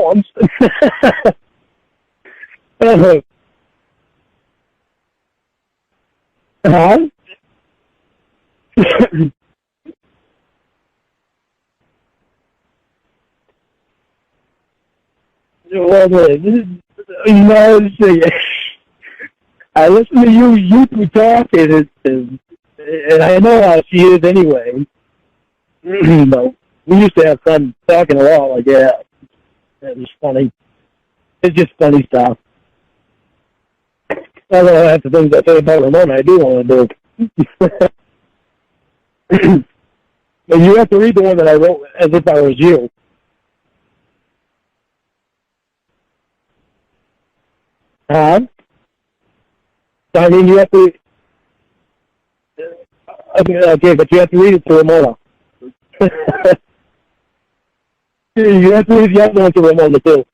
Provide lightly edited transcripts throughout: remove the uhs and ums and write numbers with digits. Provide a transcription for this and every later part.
poems. Huh? I listen to you two talking, and I know how she is anyway. But we used to have fun talking a lot like that. It was funny. It's just funny stuff. Although half the things I say about Ramona, I do want to do. But you have to read the one that I wrote as if I was you. Huh? I mean, you have to... Okay, but you have to read it to Ramona. You have to read the other one to Ramona, too.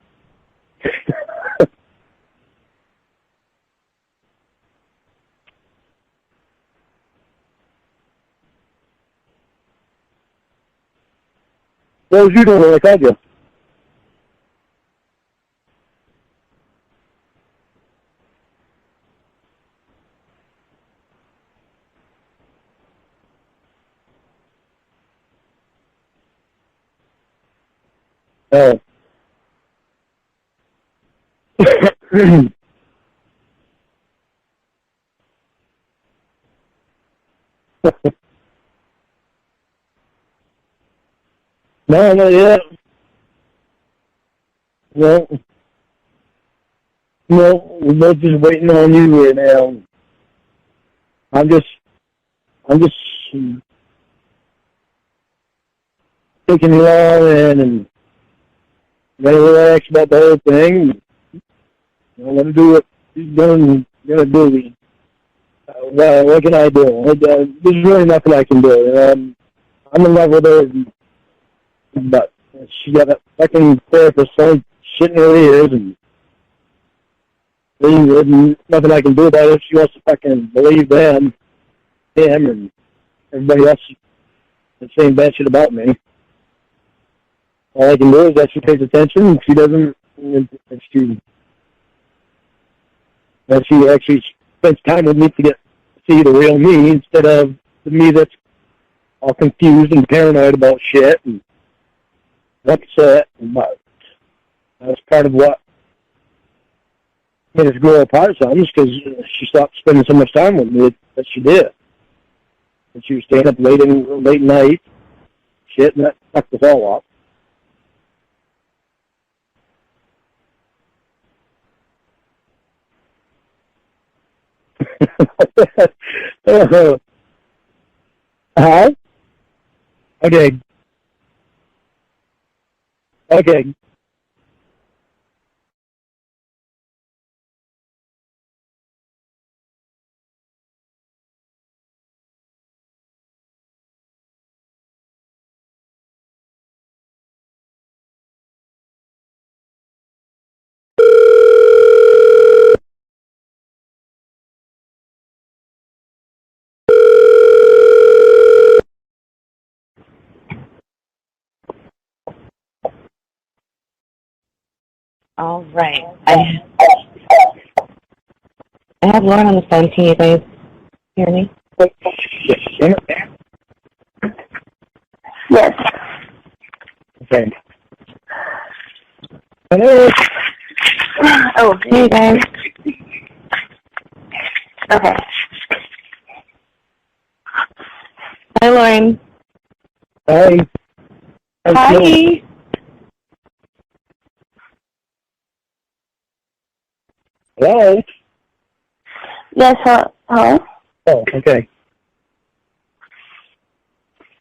What was you doing when I called you? Oh. No, yeah. No, we're both just waiting on you right now. I'm just taking it all in and gonna relax about the whole thing. I'm gonna do what he's gonna do. What can I do? There's really nothing I can do. I'm in love with her, but she got a fucking therapist so shit in her ears, and there's nothing I can do about it. She wants to fucking believe him, and everybody else that's saying bad shit about me. All I can do is that she pays attention, and she doesn't, that she actually spends time with me to get to see the real me instead of the me that's all confused and paranoid about shit and upset. But that's part of what made us grow apart some, is because she stopped spending so much time with me that she did. And she was staying up late night, shit, and that fucked us all up. Huh? Okay. All right. I have Lorne on the phone. Can you guys hear me? Yes. Okay. Hello. Oh, hey guys. Okay. Hi, Lorne. Hi. Hi. Hello? Yes, hello? Oh, okay.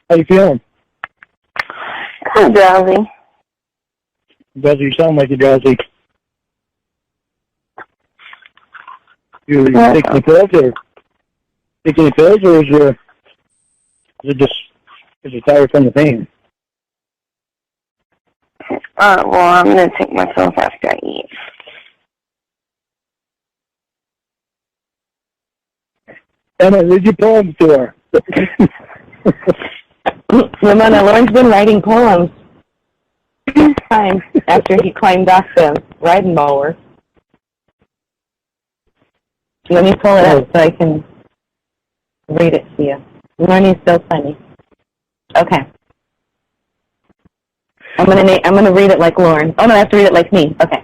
How you feeling? Kind of drowsy. Drowsy, you sound like you're drowsy. You taking the pills, or is it just because you're tired from the pain? Well, I'm going to take myself after I eat. Emma, read your poems to her. Ramona, Lorne's been writing poems. time after he climbed off the riding mower. Let me pull it up so I can read it to you. Lorne's so funny. Okay. I'm gonna read it like Lorne. Oh no, I have to read it like me. Okay.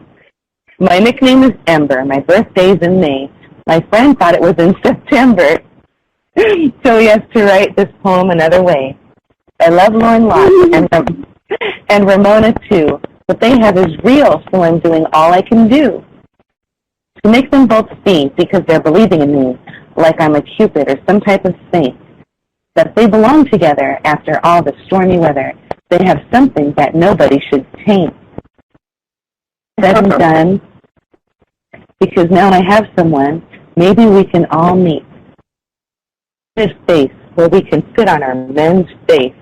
My nickname is Ember. My birthday's in May. My friend thought it was in September, so he has to write this poem another way. I love Lorne lots and Ramona too. What they have is real, so I'm doing all I can do to make them both see, because they're believing in me, like I'm a Cupid or some type of saint. That they belong together after all the stormy weather. They have something that nobody should taint. Said and done, because now I have someone, maybe we can all meet. This space where we can sit on our men's face.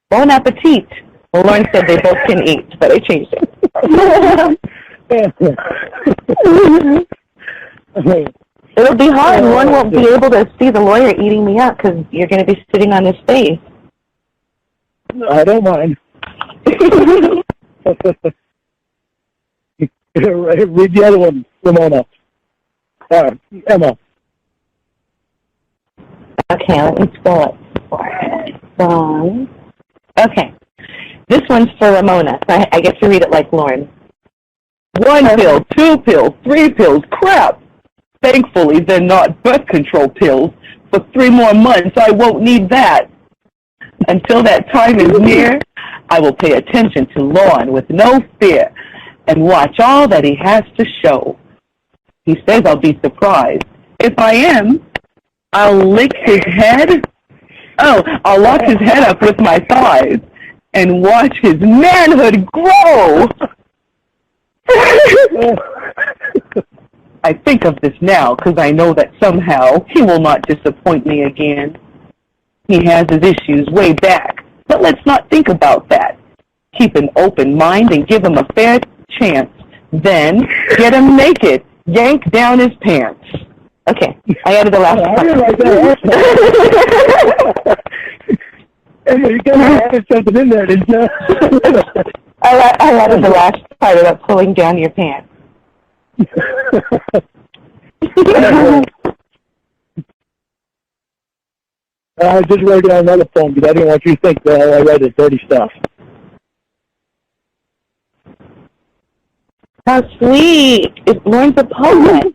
Bon appetit. Well, Lorne said they both can eat, but I changed it. It'll be hard. Lorne won't be able to see the lawyer eating me up because you're going to be sitting on his face. I don't mind. Read the other one, Ramona. Emma. Okay, let me scroll it for it. Okay. This one's for Ramona. So I get to read it like Lorne. 1 pill, 2 pills, 3 pills, crap! Thankfully, they're not birth control pills. For 3 more months, I won't need that. Until that time is near, I will pay attention to Lorne with no fear and watch all that he has to show. He says I'll be surprised. If I am, I'll lick his head. Oh, I'll lock his head up with my thighs and watch his manhood grow. I think of this now because I know that somehow he will not disappoint me again. He has his issues way back, but let's not think about that. Keep an open mind and give him a fair chance. Then get him naked, yank down his pants. Okay, I added the last part. You got to add something in there, didn't you? I added the last part about pulling down your pants. I just wrote down another poem because I didn't want you to think that I read the dirty stuff. How sweet! Lorne's a poet.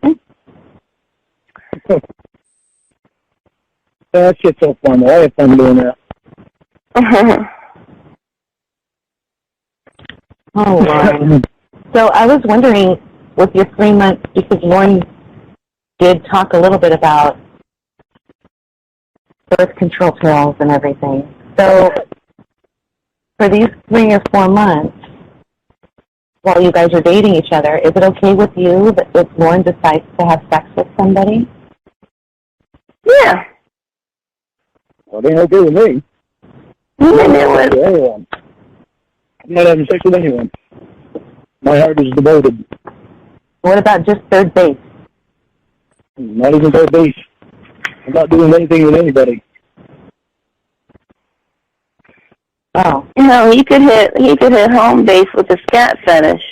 That shit's so fun, though. I have fun doing that. Oh, Lorne. So I was wondering, with your 3 months, because Lorne did talk a little bit about birth control pills and everything. So for these 3 or 4 months, while you guys are dating each other, is it okay with you that if Lorne decides to have sex with somebody? Yeah. Well, it ain't okay with me. Anyone. I'm not having sex with anyone. My heart is devoted. What about just third base? Not even third base. I'm not doing anything with anybody. Oh. No, he could hit home base with a scat fetish.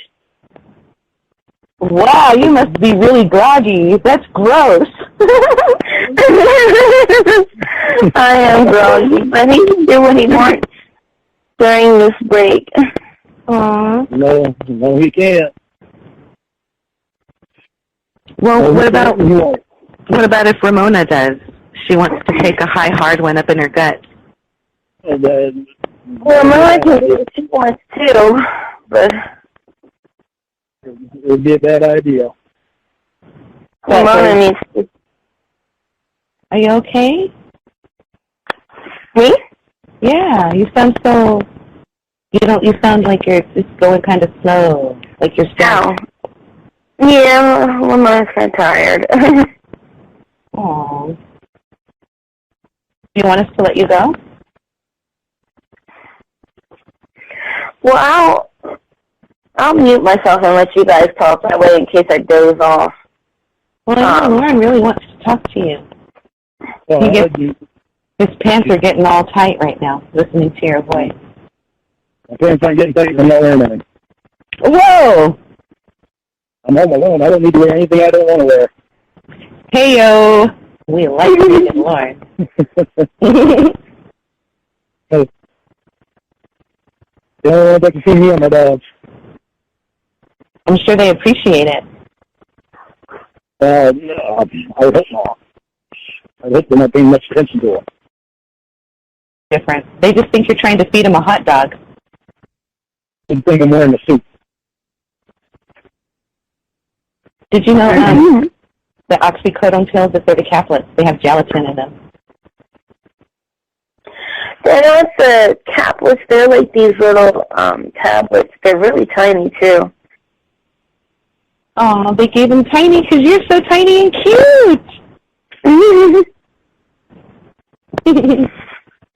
Wow, you must be really groggy. That's gross. I am groggy, but he can do what he wants during this break. Aww. No, he can't. Well, what about if Ramona does? She wants to take a high hard one up in her gut. And then, Ramona can do what she wants to, but it would be a bad idea. Ramona needs to. Are you okay? Me? Yeah, you sound so. You sound like you're just going kind of slow, like you're stuck. Yeah, Ramona's kind of tired. Aww. Do you want us to let you go? Well, I'll mute myself and let you guys talk that way in case I doze off. Well, I know Lorne really wants to talk to you. His pants are getting all tight right now, listening to your voice. My pants aren't getting tight, I'm not wearing anything. Whoa! I'm home alone. I don't need to wear anything I don't want to wear. Hey-yo! We like freaking Lorne. Hey, the only ones that can see me are my dogs. I'm sure they appreciate it. No, I would hope not. I hope they're not paying much attention to it. Different. They just think you're trying to feed them a hot dog. They think I'm wearing a suit. Did you know the oxycodone pills, if they're decaplets, they have gelatin in them? I know it's the caplets. They're like these little tablets. They're really tiny, too. Oh, they gave them tiny because you're so tiny and cute.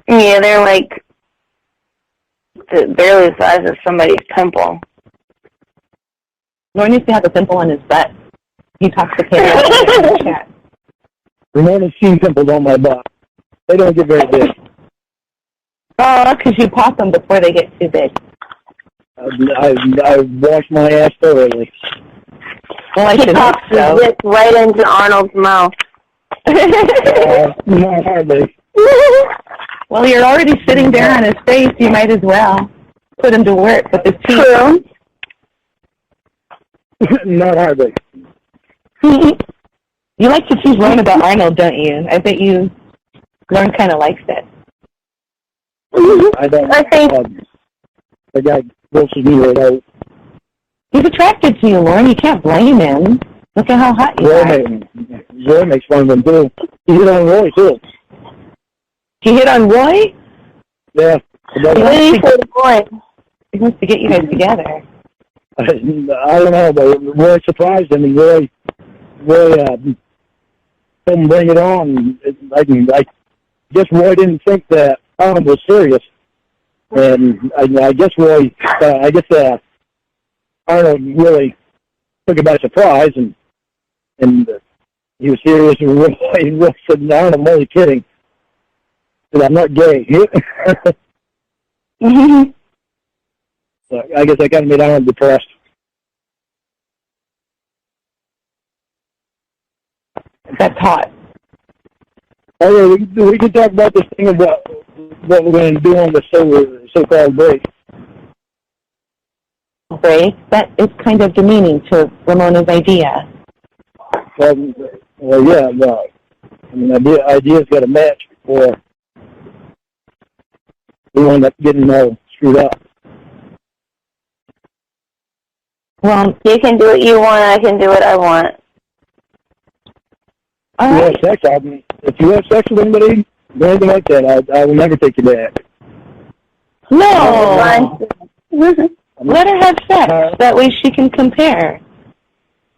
Yeah, they're like barely the size of somebody's pimple. Lorne used to have a pimple on his butt. He talks to Kayla in the chat. Ramona's seen pimples on my butt. They don't get very big. Oh, because you pop them before they get too big. I wash my ass thoroughly. Well, I He should hope pops his so. zip right into Arnold's mouth. Not hardly. Well, you're already sitting there on his face. You might as well put him to work with his teeth. True. Not hardly. You like to tease Lorne about Arnold, don't you? I bet Lorne kind of likes it. I don't. I think The guy grosses me right out. He's attracted to you, Lorne. You can't blame him. Look at how hot you are. Roy makes fun of him, too. He hit on Roy, too. He hit on Roy? Yeah. He wants to get you guys together. I don't know, but Roy surprised him, and Roy told him bring it on. I guess Roy didn't think that Arnold was serious, and I guess Arnold really took it by surprise, and he was serious, and Roy said, "No, I'm only kidding. And I'm not gay." So I guess I kind of made Arnold depressed. That's hot. Okay, we can talk about this thing of what we're going to do on the so-called break. Break? That is kind of demeaning to Ramona's idea. Well, yeah, no. I mean, ideas got to match before we end up getting all screwed up. Well, you can do what you want, I can do what I want. All right. If you have sex with anybody, or anything like that, I will never take you back. No! Let her have sex. That way she can compare.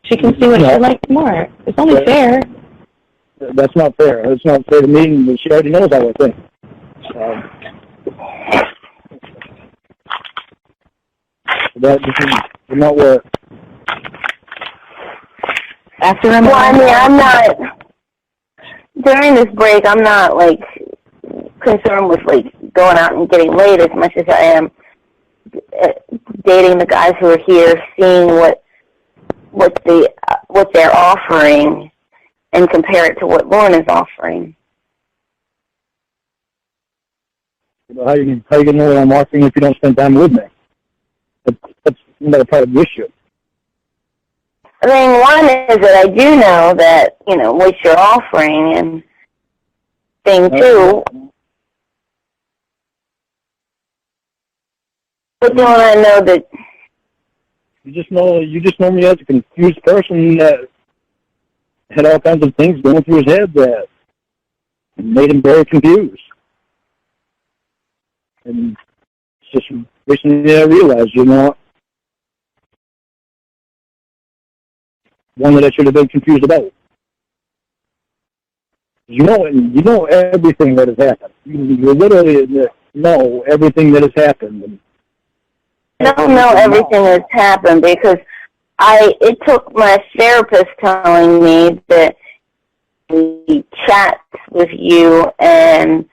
She can see what she likes more. It's only fair. That's not fair. It's not fair to me. She already knows how I think. That will not work. After a Well, I mean, I'm not, during this break, I'm not, like, concerned with, like, going out and getting laid as much as I am dating the guys who are here, seeing what they're offering, and compare it to what Lorne is offering. How you gonna know what I'm offering if you don't spend time with me? That's another part of the issue. I mean, one is that I do know that, what you're offering, and thing two, but don't I know that you just know me as a confused person that had all kinds of things going through his head that made him very confused. And it's just recently I realized, one that I should have been confused about. You know everything that has happened. You literally know everything that has happened. I don't know everything that's happened because it took my therapist telling me that he chats with you and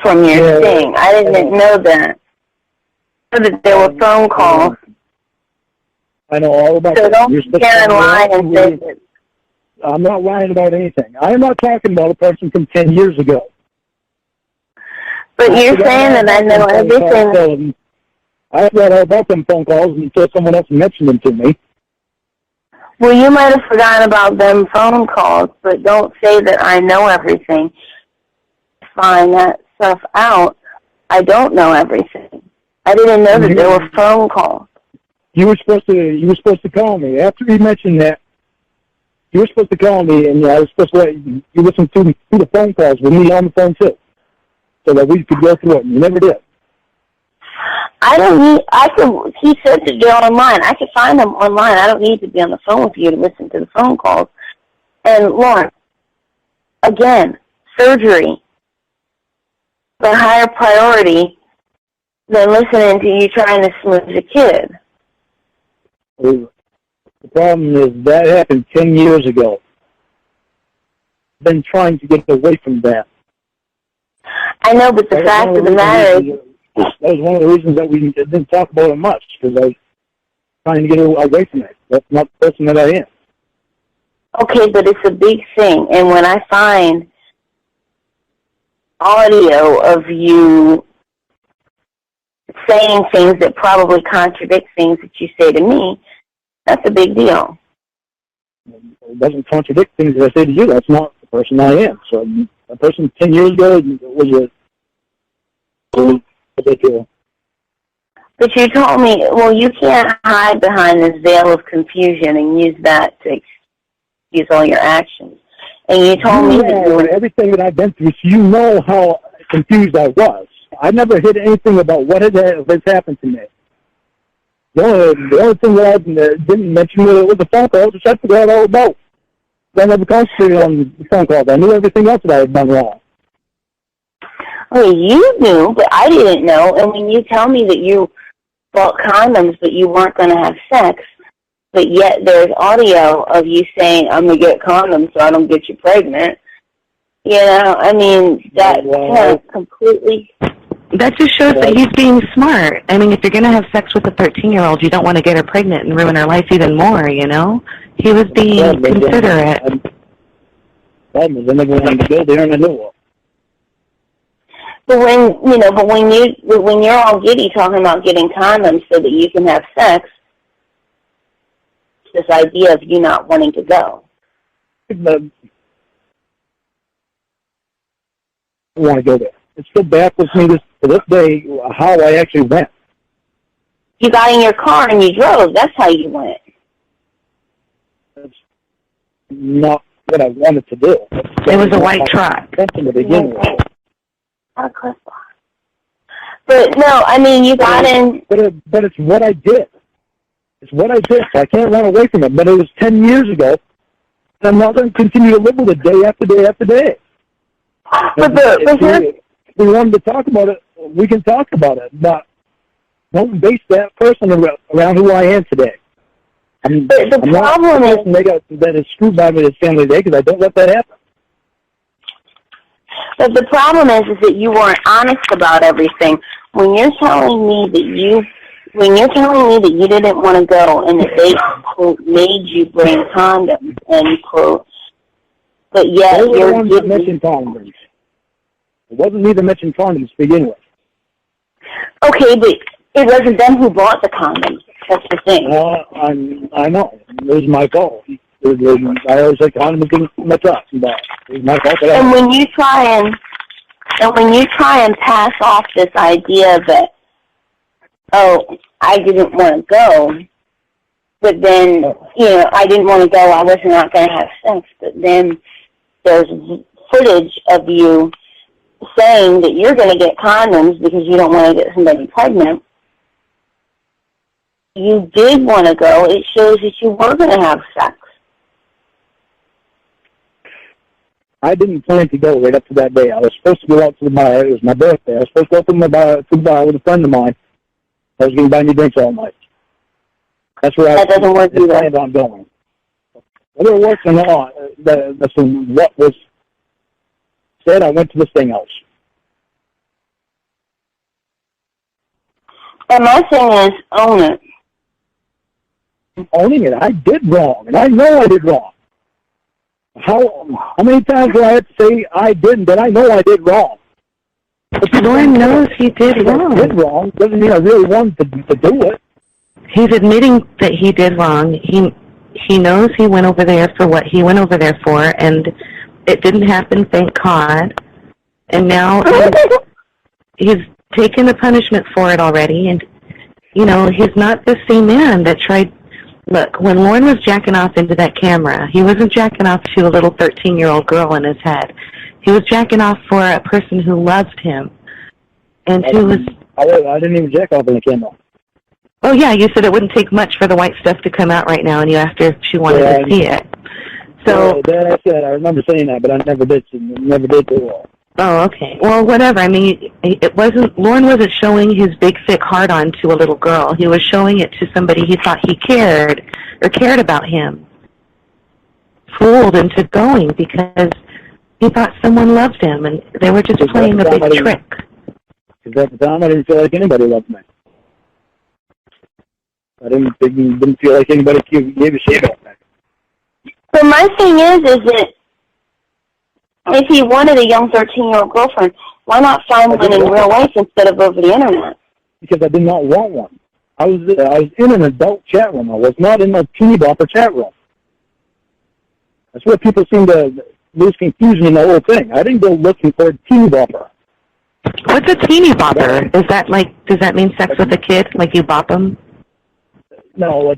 from your thing. I didn't know that. So that there were phone calls. I know all about so that. Don't get in line and say that. I'm not lying about anything. I am not talking about a person from 10 years ago. But you're saying that I know everything. I forgot all about them phone calls until someone else mentioned them to me. Well, you might have forgotten about them phone calls, but don't say that I know everything. Find that stuff out. I don't know everything. I didn't know that there were phone calls. You were supposed to call me after you mentioned that. You were supposed to call me, and I was supposed to let you listen to the phone calls with me on the phone too, so that we could go through it. And you never did. He said to go online. I could find them online. I don't need to be on the phone with you to listen to the phone calls. And Lorne, again, surgery, the higher priority than listening to you trying to smooth a kid. The problem is that happened 10 years ago. I've been trying to get away from that. I know, but the fact of the matter is, that was one of the reasons that we didn't talk about it much, because I was trying to get away from it. That's not the person that I am. okay, but it's a big thing. And when I find audio of you saying things that probably contradict things that you say to me, that's a big deal. It doesn't contradict things that I say to you. That's not the person I am. So a person 10 years ago was a big deal. But you told me, well, you can't hide behind this veil of confusion and use that to excuse all your actions. And you told me that you were everything that I've been through, so you know how confused I was. I never hid anything about what has happened to me. The only thing that I didn't mention was the phone calls, which I forgot all about. I never concentrated on the phone calls. I knew everything else that I had done wrong. Well, you knew, but I didn't know. And when you tell me that you bought condoms but you weren't going to have sex, but yet there's audio of you saying, I'm going to get condoms so I don't get you pregnant, you know, I mean, that kind of completely... That just shows that he's being smart. I mean, if you're going to have sex with a 13-year-old, you don't want to get her pregnant and ruin her life even more, you know? He was being considerate. I never wanted to go there, and I knew it. But when you're all giddy talking about getting condoms so that you can have sex, this idea of you not wanting to go. I want to go there. It's still baffles me to this day how I actually went. You got in your car and you drove. That's how you went. That's not what I wanted to do. It was a white truck. Something to begin with. But no, I mean, you got in. But it's what I did. It's what I did. I can't run away from it. But it was 10 years ago. And I'm not going to continue to live with it day after day after day. If we wanted to talk about it, we can talk about it. But don't base that person around who I am today. I'm problem not the person that is screwed by me this family today, because I don't let that happen. But the problem is that you weren't honest about everything. When you're telling me that you didn't want to go and that they, quote, made you bring condoms, end quote, but yet they were the ones that mentioned condoms. It wasn't me that mentioned condoms to begin with. Okay, but it wasn't them who bought the condoms. That's the thing. I know. It was my fault. I always say condoms in my truck. But it was my fault. And when you try and pass off this idea that, oh, I didn't want to go, but then, I didn't want to go, I was not going to have sex, but then there's footage of you saying that you're going to get condoms because you don't want to get somebody pregnant. You did want to go. It shows that you were going to have sex. I didn't plan to go right up to that day. I was supposed to go out to the bar. It was my birthday. I was supposed to go to the bar with a friend of mine. I was going to buy me drinks all night. That's where that doesn't work either. I planned on going. Whether it works or not, that's what was said. I went to this thing else. And my thing is, own it. I'm owning it. I did wrong, and I know I did wrong. How many times do I have to say I didn't, that I know I did wrong? Lorne knows he did wrong. Did wrong doesn't mean I really wanted to do it. He's admitting that he did wrong. He knows he went over there for what he went over there for, and it didn't happen, thank God. And now he's taken the punishment for it already, and, you know, he's not the same man that tried. Look, when Lorne was jacking off into that camera, he wasn't jacking off to a little 13-year-old girl in his head. He was jacking off for a person who loved him, and who was... I didn't even jack off in the camera. Oh, yeah, you said it wouldn't take much for the white stuff to come out right now, and you asked her if she wanted to see it. So... That I said, I remember saying that, but I never did do it. Oh, okay. Well, whatever. I mean, Lorne wasn't showing his big, thick heart-on to a little girl. He was showing it to somebody he thought he cared about him. Fooled into going because he thought someone loved him, and they were just playing a big trick. Because at the time, I didn't feel like anybody loved me. I didn't feel like anybody gave a shit about me. So my thing is that if he wanted a young 13-year-old girlfriend, why not find one in real life instead of over the internet? Because I did not want one. I was in an adult chat room. I was not in a teeny bopper chat room. That's where people seem to lose confusion in the whole thing. I didn't go looking for a teeny bopper. What's a teeny bopper? Is that does that mean sex with a kid? Like you bop them? No,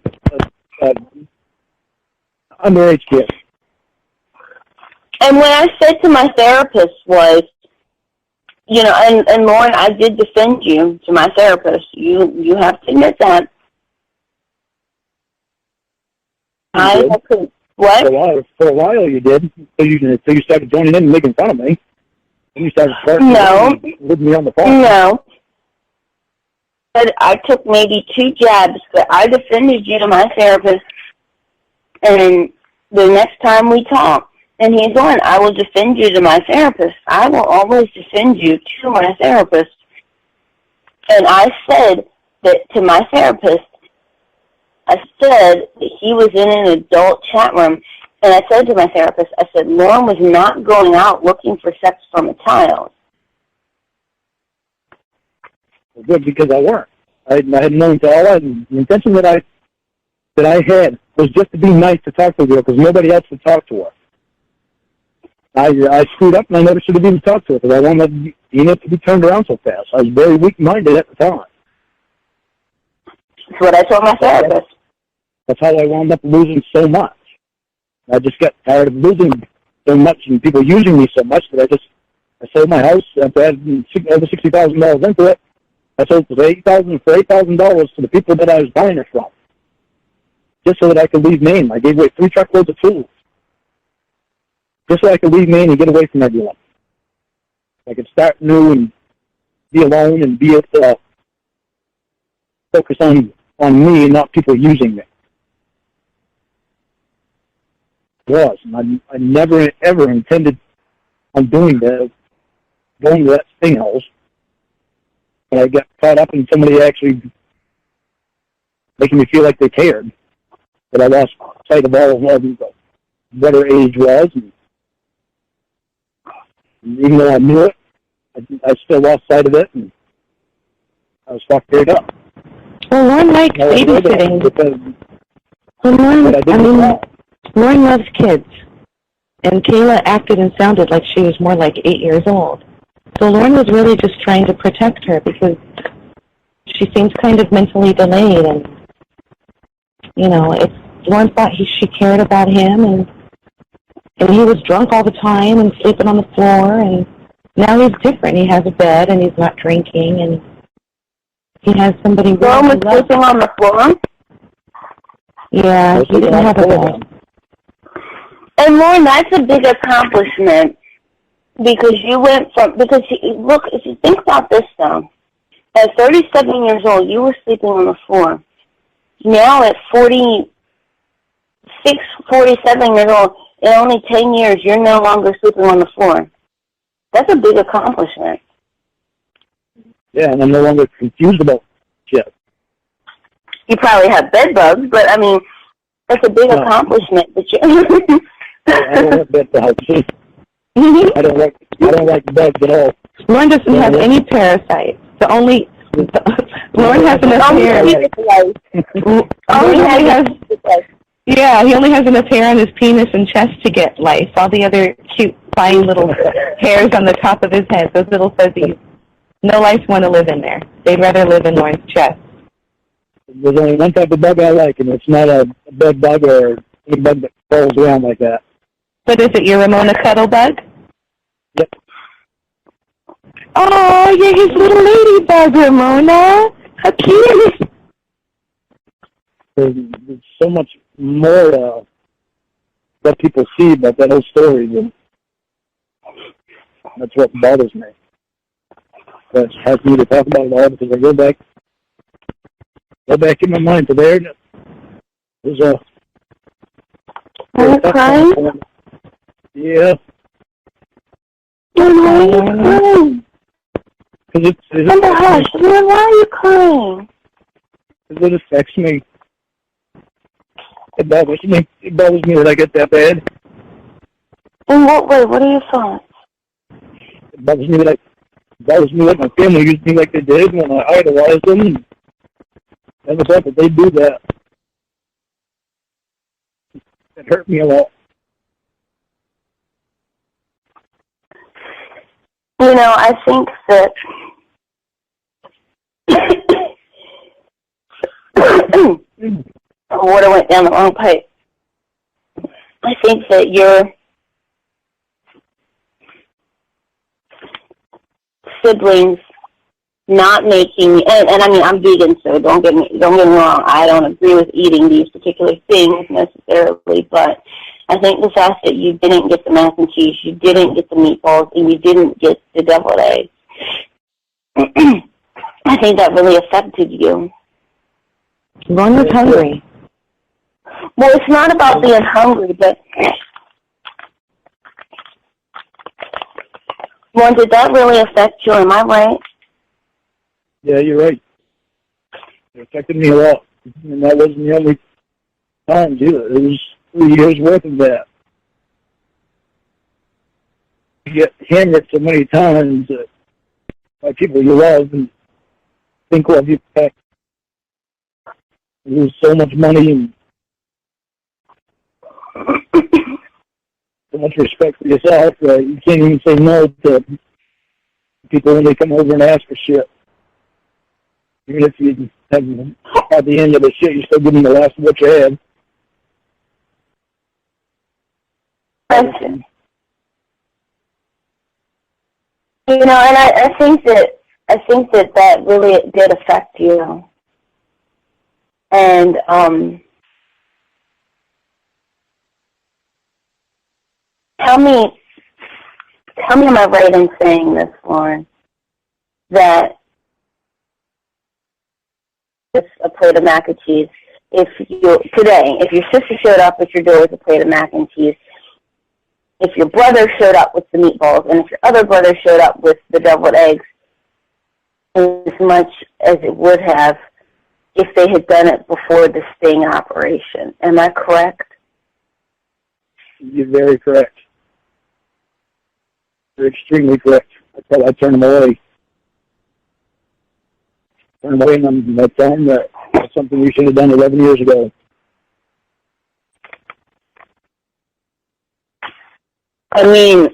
underage kid. And what I said to my therapist was, you know, and Lorne, I did defend you to my therapist. You have to admit that. What? For a while you did. So you started joining in and making fun of me. And you started with me on the phone. No. But I took maybe 2 jabs, but I defended you to my therapist. And the next time we talked, and he's on, I will defend you to my therapist. I will always defend you to my therapist. And I said that to my therapist, I said that he was in an adult chat room, and I said to my therapist, I said, Lorne was not going out looking for sex from a child. Good, because I weren't. I had known to all that. The intention that I had was just to be nice to talk to the girl because nobody else would talk to her. I screwed up, and I never should have even talked to her because I wanted to be turned around so fast. I was very weak-minded at the time. That's what I told my therapist. That's how I wound up losing so much. I just got tired of losing so much and people using me so much that I sold my house after I had over $60,000 into it. I sold it for $8,000 to the people that I was buying it from, just so that I could leave Maine. I gave away 3 truckloads of tools, just so I could leave Maine and get away from everyone. I could start new and be alone and be able to focus on me and not people using me. I never, ever intended on going to that thing house. But I got caught up in somebody actually making me feel like they cared. But I lost sight of all of what her age was. And even though I knew it, I still lost sight of it, and I was fucked right up. Well, Lorne likes babysitting. Lorne loves kids. And Kayla acted and sounded like she was more like 8 years old. So Lorne was really just trying to protect her because she seems kind of mentally delayed, and Lorne thought she cared about him, and he was drunk all the time and sleeping on the floor, and now he's different. He has a bed and he's not drinking, and he has somebody. Lorne was sleeping on the floor? Yeah, he didn't have a bed. And Lorne, that's a big accomplishment. Because look, if you think about this though, at 37 years old, you were sleeping on the floor. Now at 46, 47 years old, in only 10 years, you're no longer sleeping on the floor. That's a big accomplishment. Yeah, and I'm no longer confused about shit. You probably have bed bugs, but I mean, that's a big accomplishment. But you I don't have bed bugs. I don't like bugs at all. Lorne doesn't have any parasites. Lorne has enough hair. He only has enough hair on his penis and chest to get lice. All the other cute, fine little hairs on the top of his head, those little fuzzies, no lice want to live in there. They'd rather live in Lorne's chest. There's only one type of bug I like, and it's not a bed bug or a bug that crawls around like that. But is it your Ramona cuddle bug? Yep. Oh, you're his little ladybug, Ramona. How cute. There's so much more that people see about that whole story. And that's what bothers me. That has me to talk about it all because I go back in my mind to there. And it was Are you crying? Yeah. Why are you crying? Amber, hush. Why are you crying? Because it affects me. It bothers me. It bothers me that I get that bad. In what way? What are your thoughts? It bothers me that my family used me like they did when I idolized them. And never thought that they'd do that. It hurt me a lot. You know, I think that water went down the wrong pipe. I think that your siblings not making, and I mean, I'm vegan, so don't get me wrong. I don't agree with eating these particular things necessarily, but I think the fact that you didn't get the mac and cheese, you didn't get the meatballs, and you didn't get the deviled eggs, I think that really affected you. Lorne was hungry. Well, it's not about being hungry, but Lorne, did that really affect you? Am I right? Yeah, you're right. It affected me a lot. And that wasn't the only time, either. It was 3 years worth of that. You get hammered so many times by people you love and think love you back. You lose so much money and so much respect for yourself that you can't even say no to people when they come over and ask for shit. Even if you have at the end of the shit, you still give them the last of what you had. You know, and I think that really did affect you. And tell me, am I right in saying this, Lorne? That it's a plate of mac and cheese. If your sister showed up at your door with a plate of mac and cheese, if your brother showed up with the meatballs, and if your other brother showed up with the deviled eggs, as much as it would have if they had done it before the sting operation. Am I correct? You're very correct. You're extremely correct. I turn them away. Turn them away, and I tell them that that's something we should have done 11 years ago. I mean,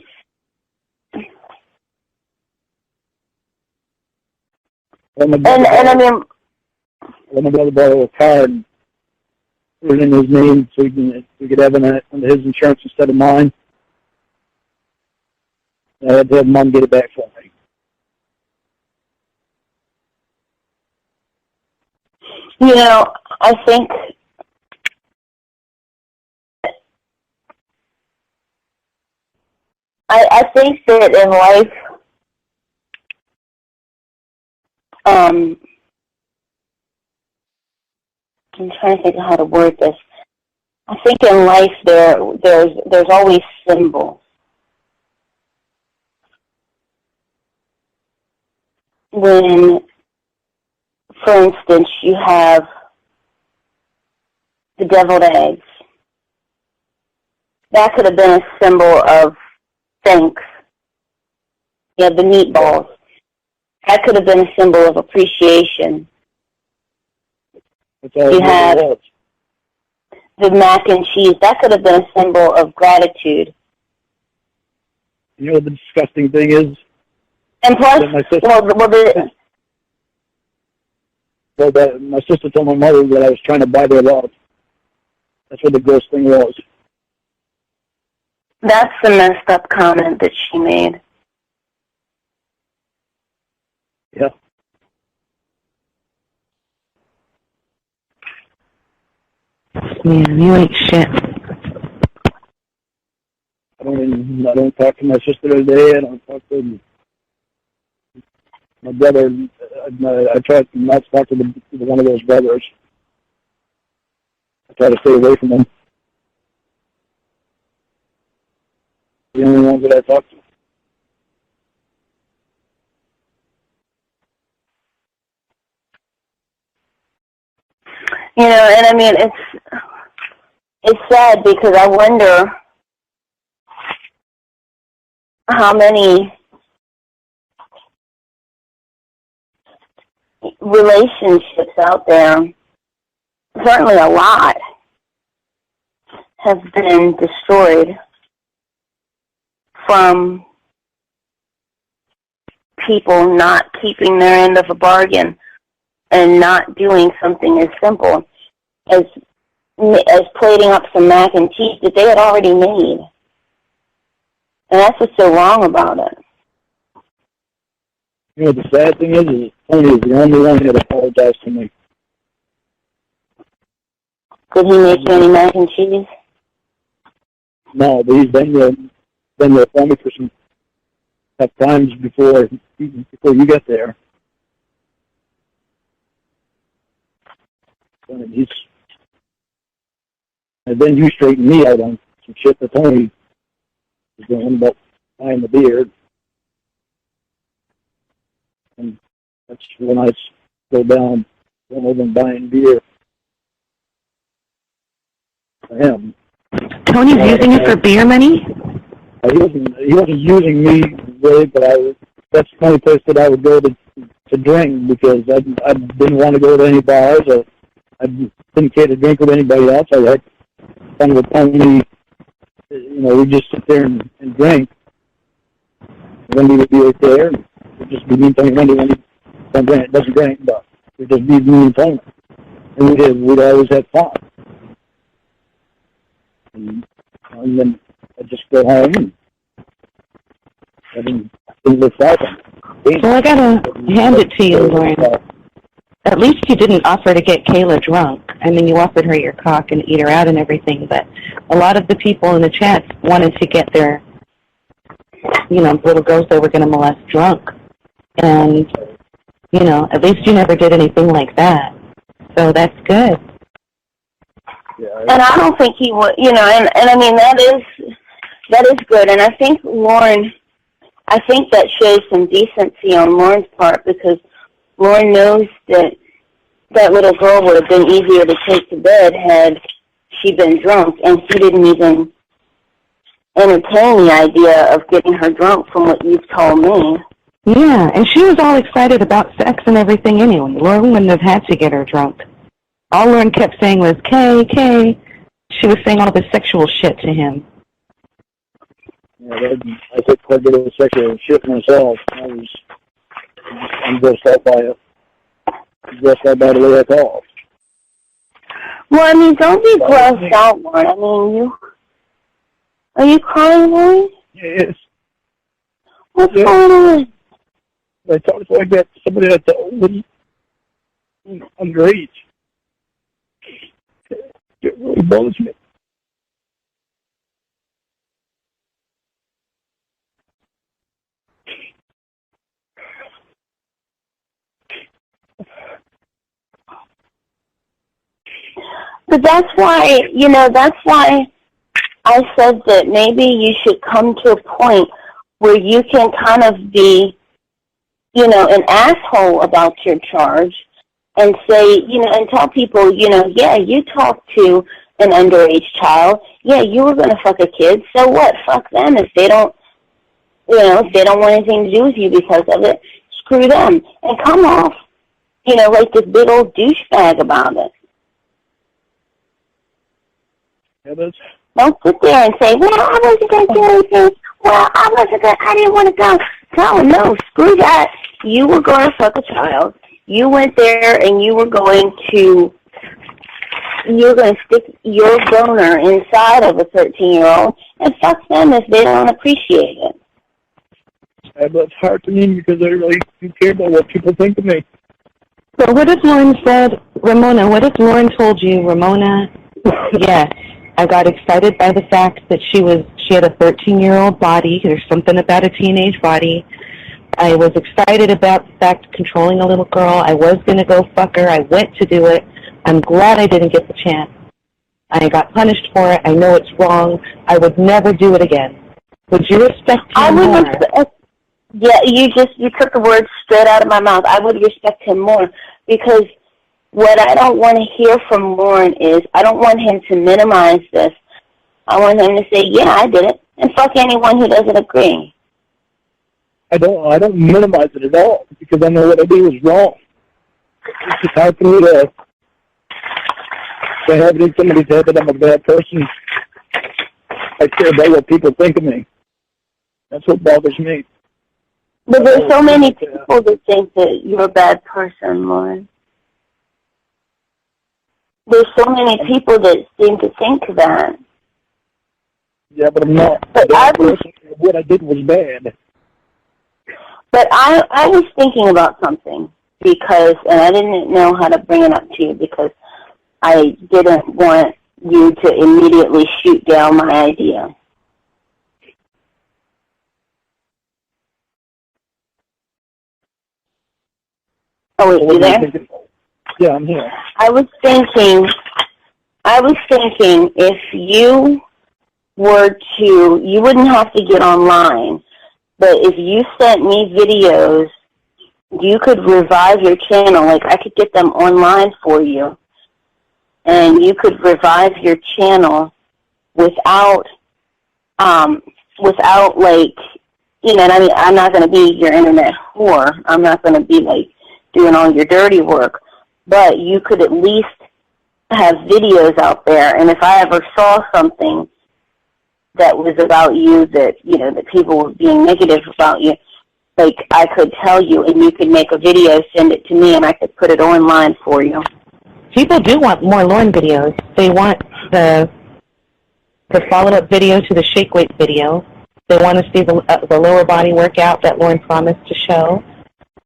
and I mean, when my brother borrowed a car and put it in his name so we could have it under his insurance instead of mine, I had to have Mom get it back for me. You know, I think that in life, I'm trying to think of how to word this. I think in life there's always symbols. When for instance, you have the deviled eggs. That could have been a symbol of thanks. You have the meatballs. That could have been a symbol of appreciation. You have the mac and cheese. That could have been a symbol of gratitude. You know what the disgusting thing is? And plus, my sister told my mother that I was trying to buy their love. That's what the gross thing was. That's the messed up comment that she made. Yeah. Man, you ain't shit. I don't talk to my sister today. I don't talk to my brother. I try to not talk to one of those brothers. I try to stay away from them. The only ones that I talk to. You know, and I mean, it's sad because I wonder how many relationships out there, certainly a lot, have been destroyed from people not keeping their end of a bargain and not doing something as simple as plating up some mac and cheese that they had already made. And that's what's so wrong about it. You know, the sad thing is Tony is the only one that apologized to me. Did he make you any mac and cheese? No, but he's been there for me for some tough times before you get there. And then you straighten me out on some shit that Tony was doing about buying the beer. And that's when I go down, going over and buying beer for him. Tony's using it for beer money? He wasn't using me really, but that's the only place that I would go to drink because I didn't want to go to any bars. I didn't care to drink with anybody else. I had fun with Tony. You know, we'd just sit there and drink. Wendy would be right there. It'd just be me and Tony. Wendy doesn't drink, but it'd just be me and Tony. And we'd always have fun. And then I'd just go home and I didn't live far from it. Well, I gotta hand it to you, Lorne. At least you didn't offer to get Kayla drunk. I mean, you offered her your cock and eat her out and everything, but a lot of the people in the chat wanted to get their, little girls they were going to molest drunk. And, at least you never did anything like that. So that's good. Yeah, and I don't think he would, and I mean, that is good. And I think Lorne, that shows some decency on Lorne's part because Lorne knows that little girl would have been easier to take to bed had she been drunk, and he didn't even entertain the idea of getting her drunk from what you've told me. Yeah, and she was all excited about sex and everything anyway. Lorne wouldn't have had to get her drunk. All Lorne kept saying was, Kay. She was saying all this sexual shit to him. Yeah, I said quite a bit of sexual shit myself. I'm grossed out by it. I'm grossed out by the way I talk. Well, I mean, don't be grossed out, Lorne. I mean, are you crying, Lorne? Yes. What's going on? I talked like that to somebody that's old and underage. It really bothers me. But that's why I said that maybe you should come to a point where you can kind of be, an asshole about your charge and say, and tell people, yeah, you talked to an underage child. Yeah, you were going to fuck a kid. So what? Fuck them. If they don't, if they don't want anything to do with you because of it, screw them. And come off, like this big old douchebag about it. Yeah, don't sit there and say, well, I wasn't going to do anything. Well, I didn't want to go. No, screw that. You were going to fuck a child. You went there and you were going to stick your boner inside of a 13-year-old and fuck them if they don't appreciate it. Yeah, but it's hard to me because I really do care about what people think of me. So what if Lorne said, Ramona, what if Lorne told you, Ramona, yes, I got excited by the fact that she had a 13-year-old body. There's something about a teenage body. I was excited about the fact of controlling a little girl. I was going to go fuck her. I went to do it. I'm glad I didn't get the chance. I got punished for it. I know it's wrong. I would never do it again. Would you respect him more? Yeah, you took the words straight out of my mouth. I would respect him more because what I don't want to hear from Lorne is I don't want him to minimize this. I want him to say, yeah, I did it, and fuck anyone who doesn't agree. I don't minimize it at all because I know what I do is wrong. It's just hard for me to have it in somebody's head that I'm a bad person. I care about what people think of me. That's what bothers me. But there's so many people that think that you're a bad person, Lorne. There's so many people that seem to think that. Yeah, but I'm not. But what I did was bad. But I was thinking about something because, and I didn't know how to bring it up to you because I didn't want you to immediately shoot down my idea. Oh, wait, you there? Yeah, I'm here. I was thinking if you were to, you wouldn't have to get online, but if you sent me videos, you could revive your channel. Like, I could get them online for you, and you could revive your channel without like, and I mean, I'm not going to be your internet whore. I'm not going to be, like, doing all your dirty work, but you could at least have videos out there, and if I ever saw something that was about you that, that people were being negative about you, like, I could tell you, and you could make a video, send it to me, and I could put it online for you. People do want more Lorne videos. They want the follow-up video to the shake weight video. They want to see the lower body workout that Lorne promised to show.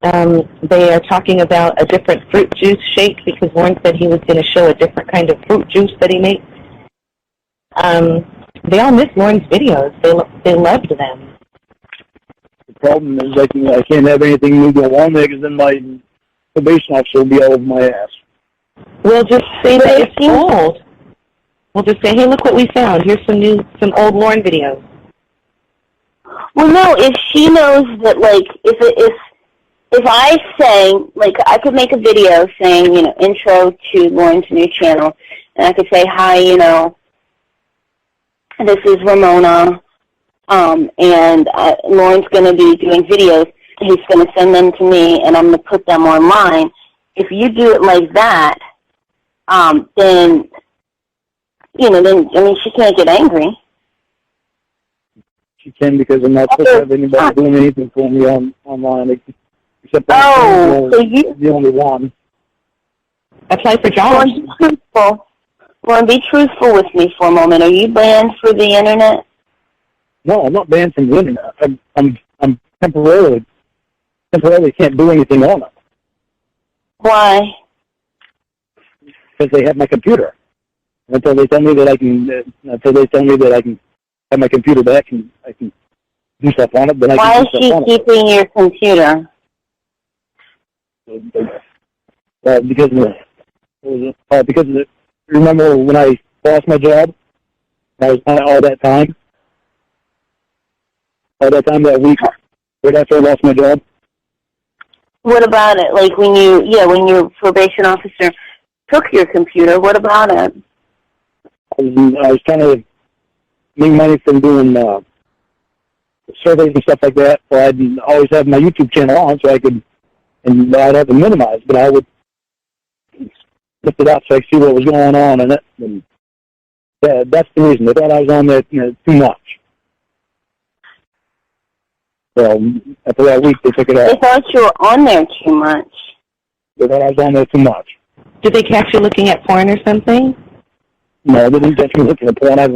They are talking about a different fruit juice shake because Lorne said he was going to show a different kind of fruit juice that he makes. They all miss Lorne's videos. They loved them. The problem is I can't have anything new go on there because then my probation officer will be all over my ass. We'll just say that it's old. We'll just say, hey, look what we found. Here's some old Lorne videos. Well, no, if she knows that, like, if I say, like, I could make a video saying, intro to Lorne's new channel, and I could say, hi, this is Ramona, and Lorne's going to be doing videos. He's going to send them to me, and I'm going to put them online. If you do it like that, then, she can't get angry. She can because I'm not supposed to have anybody doing anything for me online. Except so you the only one. Apply for jobs. Lorne, be truthful with me for a moment. Are you banned for the internet? No, I'm not banned from the internet. I'm temporarily can't do anything on it. Why? Because they have my computer. Until they tell me that I can have my computer back and I can do stuff on it, then I can do stuff on it. Why is she keeping your computer? Because remember when I lost my job? I was on it all that time that week, right after I lost my job. What about it? Like when your probation officer took your computer, what about it? I was trying to make money from doing surveys and stuff like that, so I'd always have my YouTube channel on so I could, and I'd have to minimize, but I would lift it up so I could see what was going on in it. And that's the reason. They thought I was on there too much. So after that week, they took it off. They thought you were on there too much. They thought I was on there too much. Did they catch you looking at porn or something? No, they didn't catch me looking at porn. I'd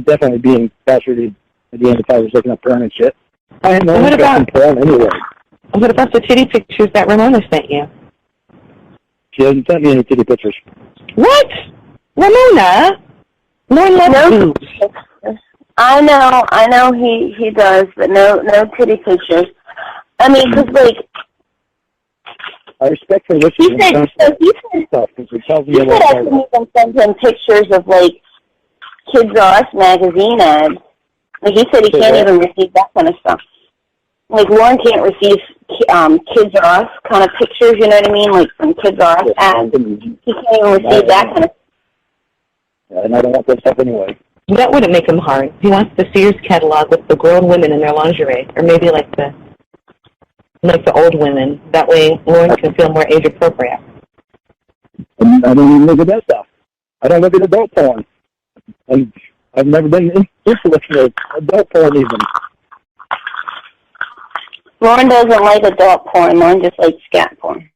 definitely be incarcerated at the end if I was looking at porn and shit. I had no interest in porn anyway. What about the titty pictures that Ramona sent you? She hasn't sent me any titty pictures. What? Ramona? Lorne loves boobs. I know he does, but no titty pictures. I mean, because, like, I respect her what he she's said I couldn't even send him pictures of, like, Kids R Us magazine ads. Like, he said he can't even receive that kind of stuff. Like, Lorne can't receive Kids R Us kind of pictures, you know what I mean? Like, from Kids R Us ads. He can't even receive that kind of stuff. And I don't want that stuff anyway. That wouldn't make him hard. He wants the Sears catalog with the grown women in their lingerie, or maybe like the old women. That way, Lorne can feel more age appropriate. I don't even look at that stuff. I don't look at adult porn. And I've never been interested in adult porn even. Lorne doesn't like adult porn. Lorne just likes scat porn.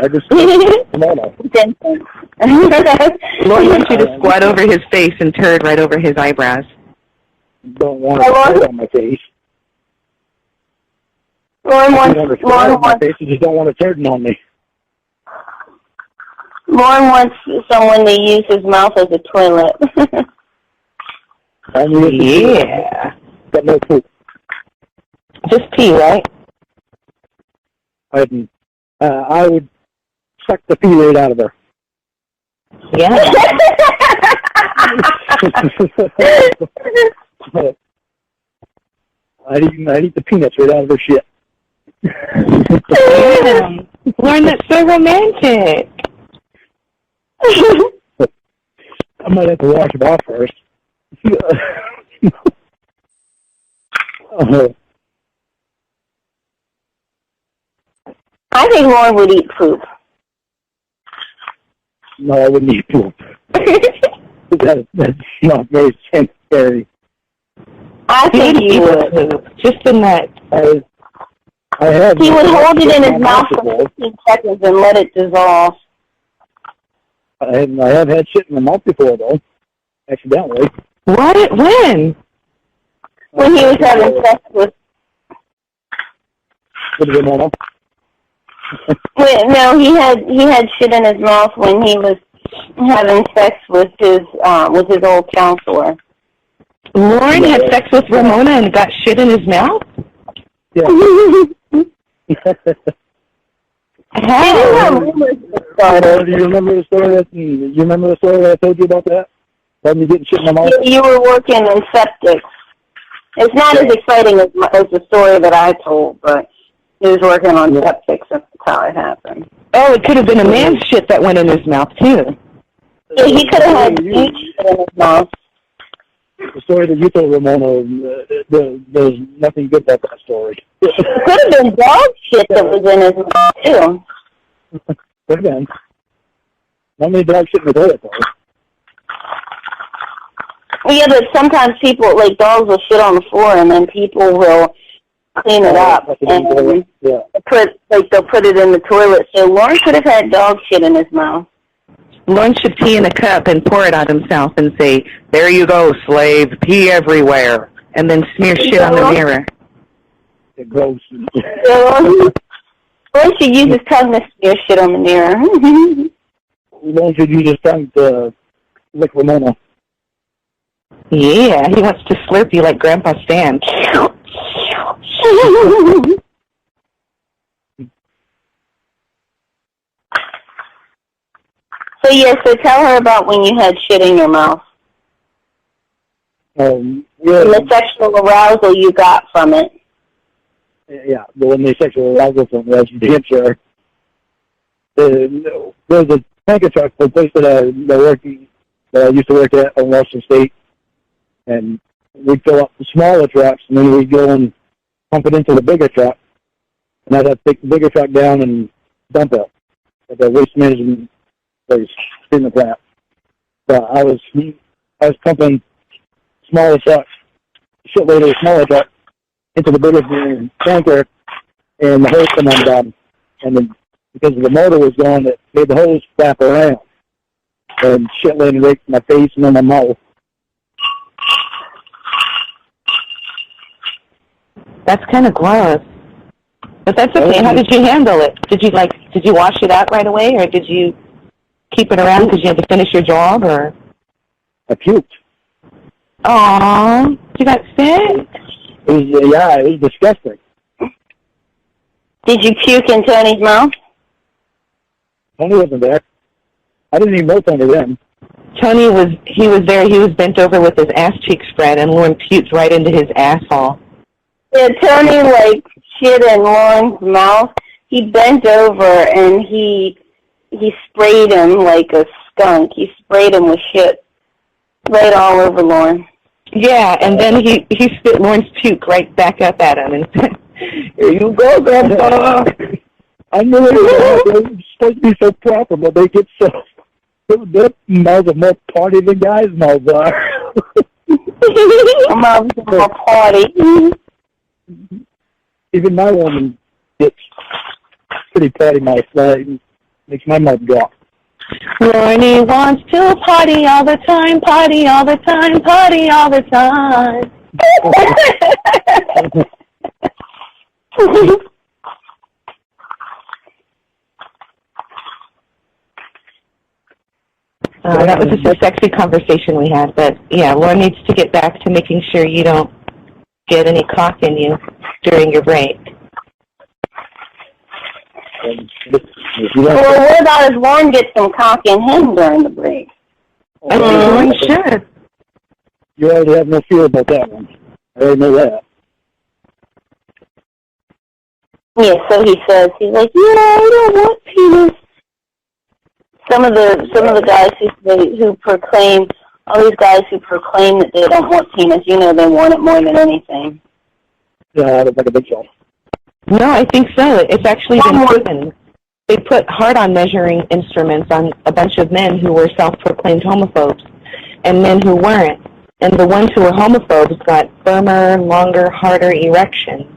I just Ramona. Lorne wants you to squat over his face and turd right over his eyebrows. Don't want to turd on my face. Lorne wants my face. You just don't want to turd on me. Lorne wants someone to use his mouth as a toilet. Yeah. Got no poop. Just pee, right? I would suck the pee right out of her. Yeah. I'd eat the peanuts right out of her shit. Damn. Lorne, that's so romantic. I might have to wash it off first. I think Lorne would eat poop. No, I wouldn't eat poop. That's not very sanitary. I think he would. Just in that. He would hold it in his mouth for 15 seconds and let it dissolve. I have had shit in my mouth before, though. Accidentally. What? When? When he was having sex with... Ramona? No, he had shit in his mouth when he was having sex with his old counselor. Lorne had sex with Ramona and got shit in his mouth? Yeah. How? Do you remember the story that I told you about that? About me getting shit in my mouth? You were working in septics. It's not as exciting as the story that I told, but he was working on septics, and that's how it happened. Oh, it could have been a man's shit that went in his mouth, too. Yeah, he could have had huge shit in his mouth. The story that you told Ramona, there's nothing good about that story. It could have been dog shit that was in his mouth, too. Could have been. Not many dog shit in the toilet, though. Well, yeah, but sometimes people, like, dogs will shit on the floor, and then people will clean it up, and they'll put it in the toilet. So Lorne could have had dog shit in his mouth. Lorne should pee in a cup and pour it on himself and say, "There you go, slave, pee everywhere," and then smear shit on the mirror. It gross. Lorne should use his tongue to smear shit on the mirror. Lorne should use his tongue to lick Ramona. Yeah, he wants to slurp you like Grandpa Stan. So tell her about when you had shit in your mouth. Yeah. And the sexual arousal you got from it. Yeah, the one they sexual arousal from was New Hampshire. There was a tanker truck, the place that I used to work at in Washington State, and we'd fill up the smaller trucks, and then we'd go and pump it into the bigger truck, and I'd have to take the bigger truck down and dump it at the waste management place in the plant. So I was pumping smaller trucks, shitload of the smaller truck, into the bigger tanker, and the hose come undone. And then because the motor was going, it made the hose flap around, and shit landed right in my face and in my mouth. That's kind of gross. But that's okay. How did you handle it? Did you wash it out right away, or did you keep it around because you had to finish your job, or? I puked. Aww, you got sick? It was disgusting. Did you puke in Tony's mouth? Tony wasn't there. I didn't even know Tony then. Tony was there. He was bent over with his ass cheeks spread, and Lorne puked right into his asshole. Yeah, Tony, shit in Lorne's mouth. He bent over, and he sprayed him like a skunk. He sprayed him with shit right all over Lorne. Yeah, and then he spit Lorne's puke right back up at him and said, "Here you go, Grandpa." I knew it was supposed to be so proper, but they get so... Their mouths are more party than guys' mouths are. Mouths are more party. Even my woman gets pretty party mouth. Makes my mouth drop. Lorne wants to party all the time, party all the time, party all the time. That was just a sexy conversation we had, but yeah, Lorne needs to get back to making sure you don't get any cock in you during your break. Well, what about if Lorne gets some cock in him during the break? I think Lorne should. You already have no fear about that one. I already know that. Yeah, so he says, he's like, yeah, I don't want penis. Some of the guys who proclaim, all these guys who proclaim that they don't want penis, they want it more than anything. Yeah, I don't think a big deal. No, I think so. It's actually been proven. They put hard-on measuring instruments on a bunch of men who were self-proclaimed homophobes and men who weren't. And the ones who were homophobes got firmer, longer, harder erections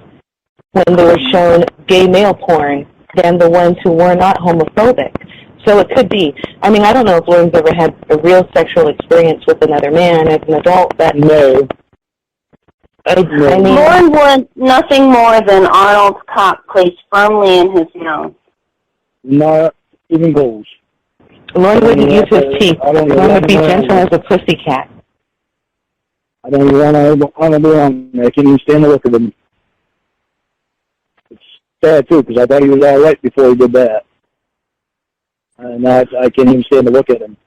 when they were shown gay male porn than the ones who were not homophobic. So it could be. I mean, I don't know if Lorne's ever had a real sexual experience with another man as an adult, but... No. I mean, Lorne wants nothing more than Arnold's cock placed firmly in his mouth. Not even goals. Lorne wouldn't use his teeth. Lorne would be gentle as a pussycat. I don't even want to be on there. I can't even stand the look of him. It's sad, too, because I thought he was all right before he did that. And now I can't even stand to look at him.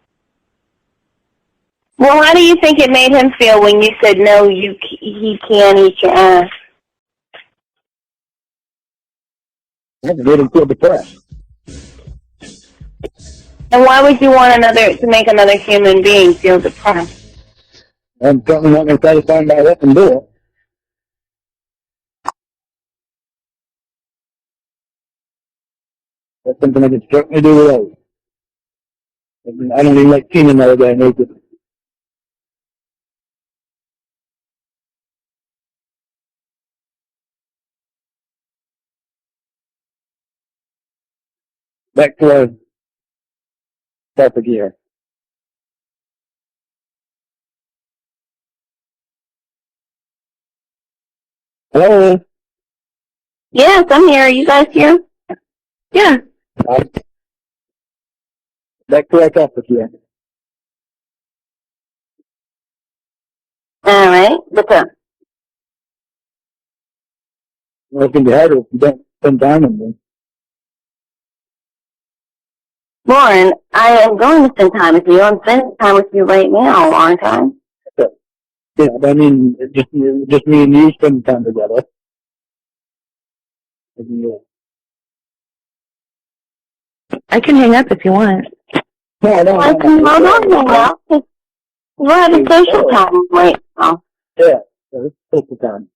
Well, how do you think it made him feel when you said, no, he can't eat your ass? It made him feel depressed. And why would you want to make another human being feel depressed? I'm certainly not going to satisfy him by letting him do it. That's something I could certainly do without. I don't even like seeing another guy naked. Back to our topic here. Hello? Yes, I'm here. Are you guys here? yeah. Back to our topic here. All right. What's up? Well, it's going to be harder if you don't spend time with me. Lorne, I am going to spend time with you. I'm spending time with you right now, aren't I? Yeah, but I mean, just me and you spending time together. I can hang up if you want. No, I don't. I can hold on now. We're having social time right now. Yeah, it's social time.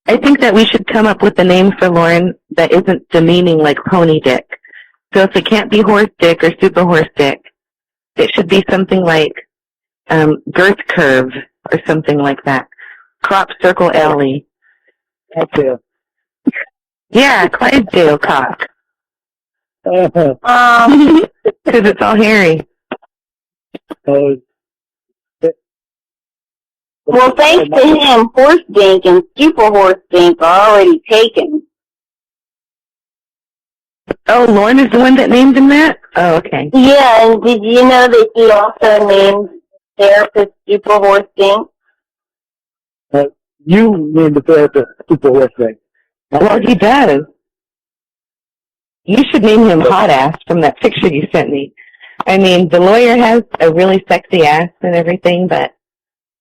I think that we should come up with a name for Lorne that isn't demeaning like pony dick. So if it can't be horse dick or super horse dick, it should be something like girth curve or something like that. Crop circle alley. Okay. Yeah, Clydesdale cock. Uh-huh. Because it's all hairy. Well, thanks to him, horse dink and super horse dink are already taken. Oh, Lorne is the one that named him that? Oh, okay. Yeah, and did you know that he also named therapist super horse dink? You named the therapist super horse thing. Well, he does. You should name him Hot Ass from that picture you sent me. I mean, the lawyer has a really sexy ass and everything, but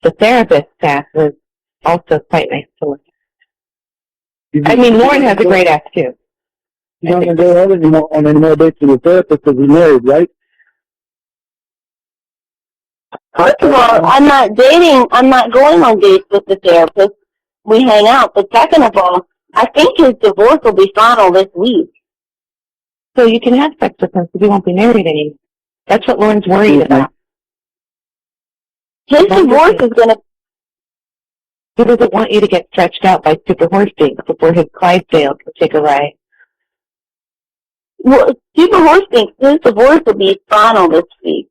the therapist's ass is also quite nice to look at. I mean, Lorne has a great ass, too. You're not going to go on any more dates with the therapist because he's married, right? First of all, I'm not going on dates with the therapist. We hang out. But second of all, I think his divorce will be final this week. So you can have sex with him because he won't be married anymore. That's what Lorne's worried about. His divorce is going to... He doesn't want you to get stretched out by super horse dinks before his Clydesdale can take a ride. Well, super horse dinks, his divorce will be final this week.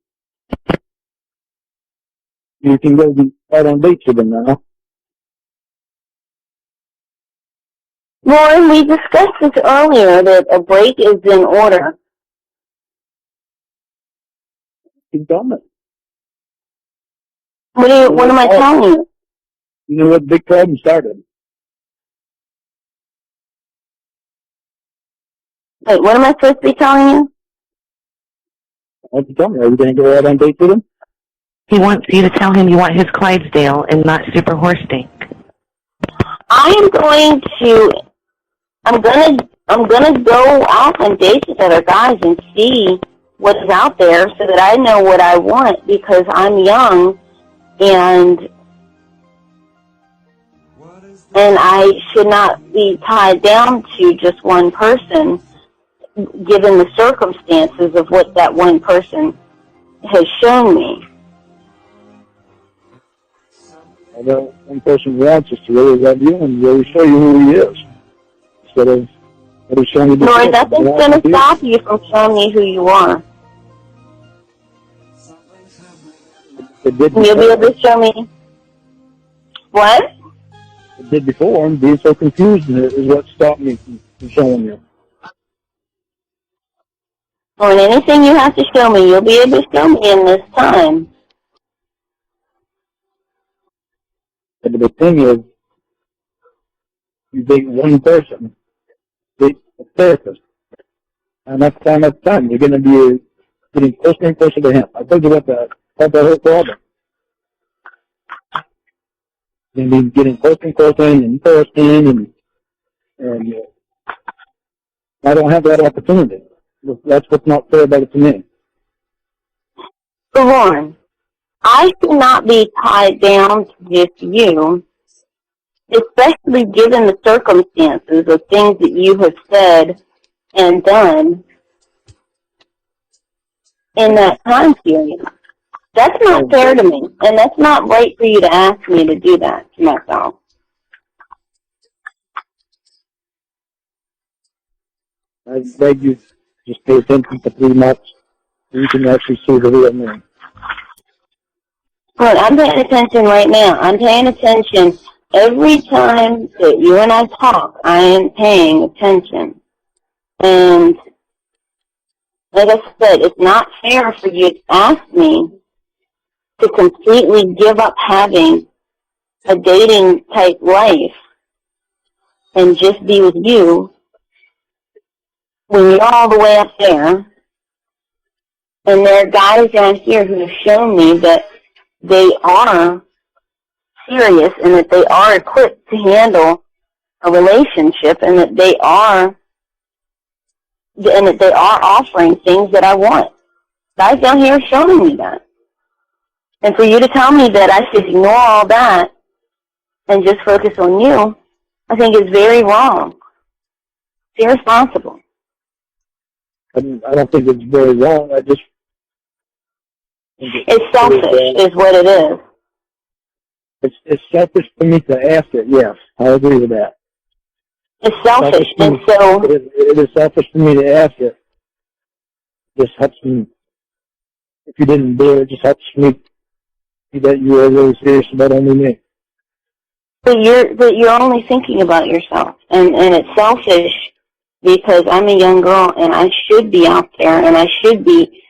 You can go out on dates with him now. Lorne, we discussed this earlier, that a break is in order. He's done it. What am I telling you? You know what big problem started? Wait, what am I supposed to be telling you? What'd you tell me? Are you going to go out on dates with him? He wants you to tell him you want his Clydesdale and not super horse dink. I'm gonna go out on dates with other guys and see what is out there so that I know what I want, because I'm young and I should not be tied down to just one person given the circumstances of what that one person has shown me. Although one person wants us to really love you and really show you who he is, instead of showing you. Lord, nothing's going to stop you from showing me who you are. It did. You'll be able to show me what? It did before, and being so confused is what stopped me from showing you. Or anything you have to show me, you'll be able to show me in this time. And the thing is, you date one person, date a therapist, and that's time. You're going to be getting closer and closer to him. I told you about that whole problem. You're going to be getting closer and closer in person, and I don't have that opportunity. That's what's not fair about it to me. Lorne, I should not be tied down to just you, especially given the circumstances of things that you have said and done in that time period. That's not fair to me, and that's not right for you to ask me to do that to myself. I beg you, just pay attention for 3 months, so you can actually see the real me. Well, I'm paying attention right now. I'm paying attention every time that you and I talk. I am paying attention. And like I said, it's not fair for you to ask me to completely give up having a dating type life and just be with you when you're all the way up there. And there are guys down here who have shown me that they are serious and that they are equipped to handle a relationship, and that they are offering things that I want. Guys down here are showing me that. And for you to tell me that I should ignore all that and just focus on you, I think is very wrong. It's irresponsible. I don't think it's very wrong. It's selfish is what it is. It's selfish for me to ask it, yes. I agree with that. It's selfish, and so... It is selfish for me to ask it. It just helps me. If you didn't do it, it just helps me see that you are really serious about only me. But you're only thinking about yourself, and it's selfish because I'm a young girl and I should be out there and I should be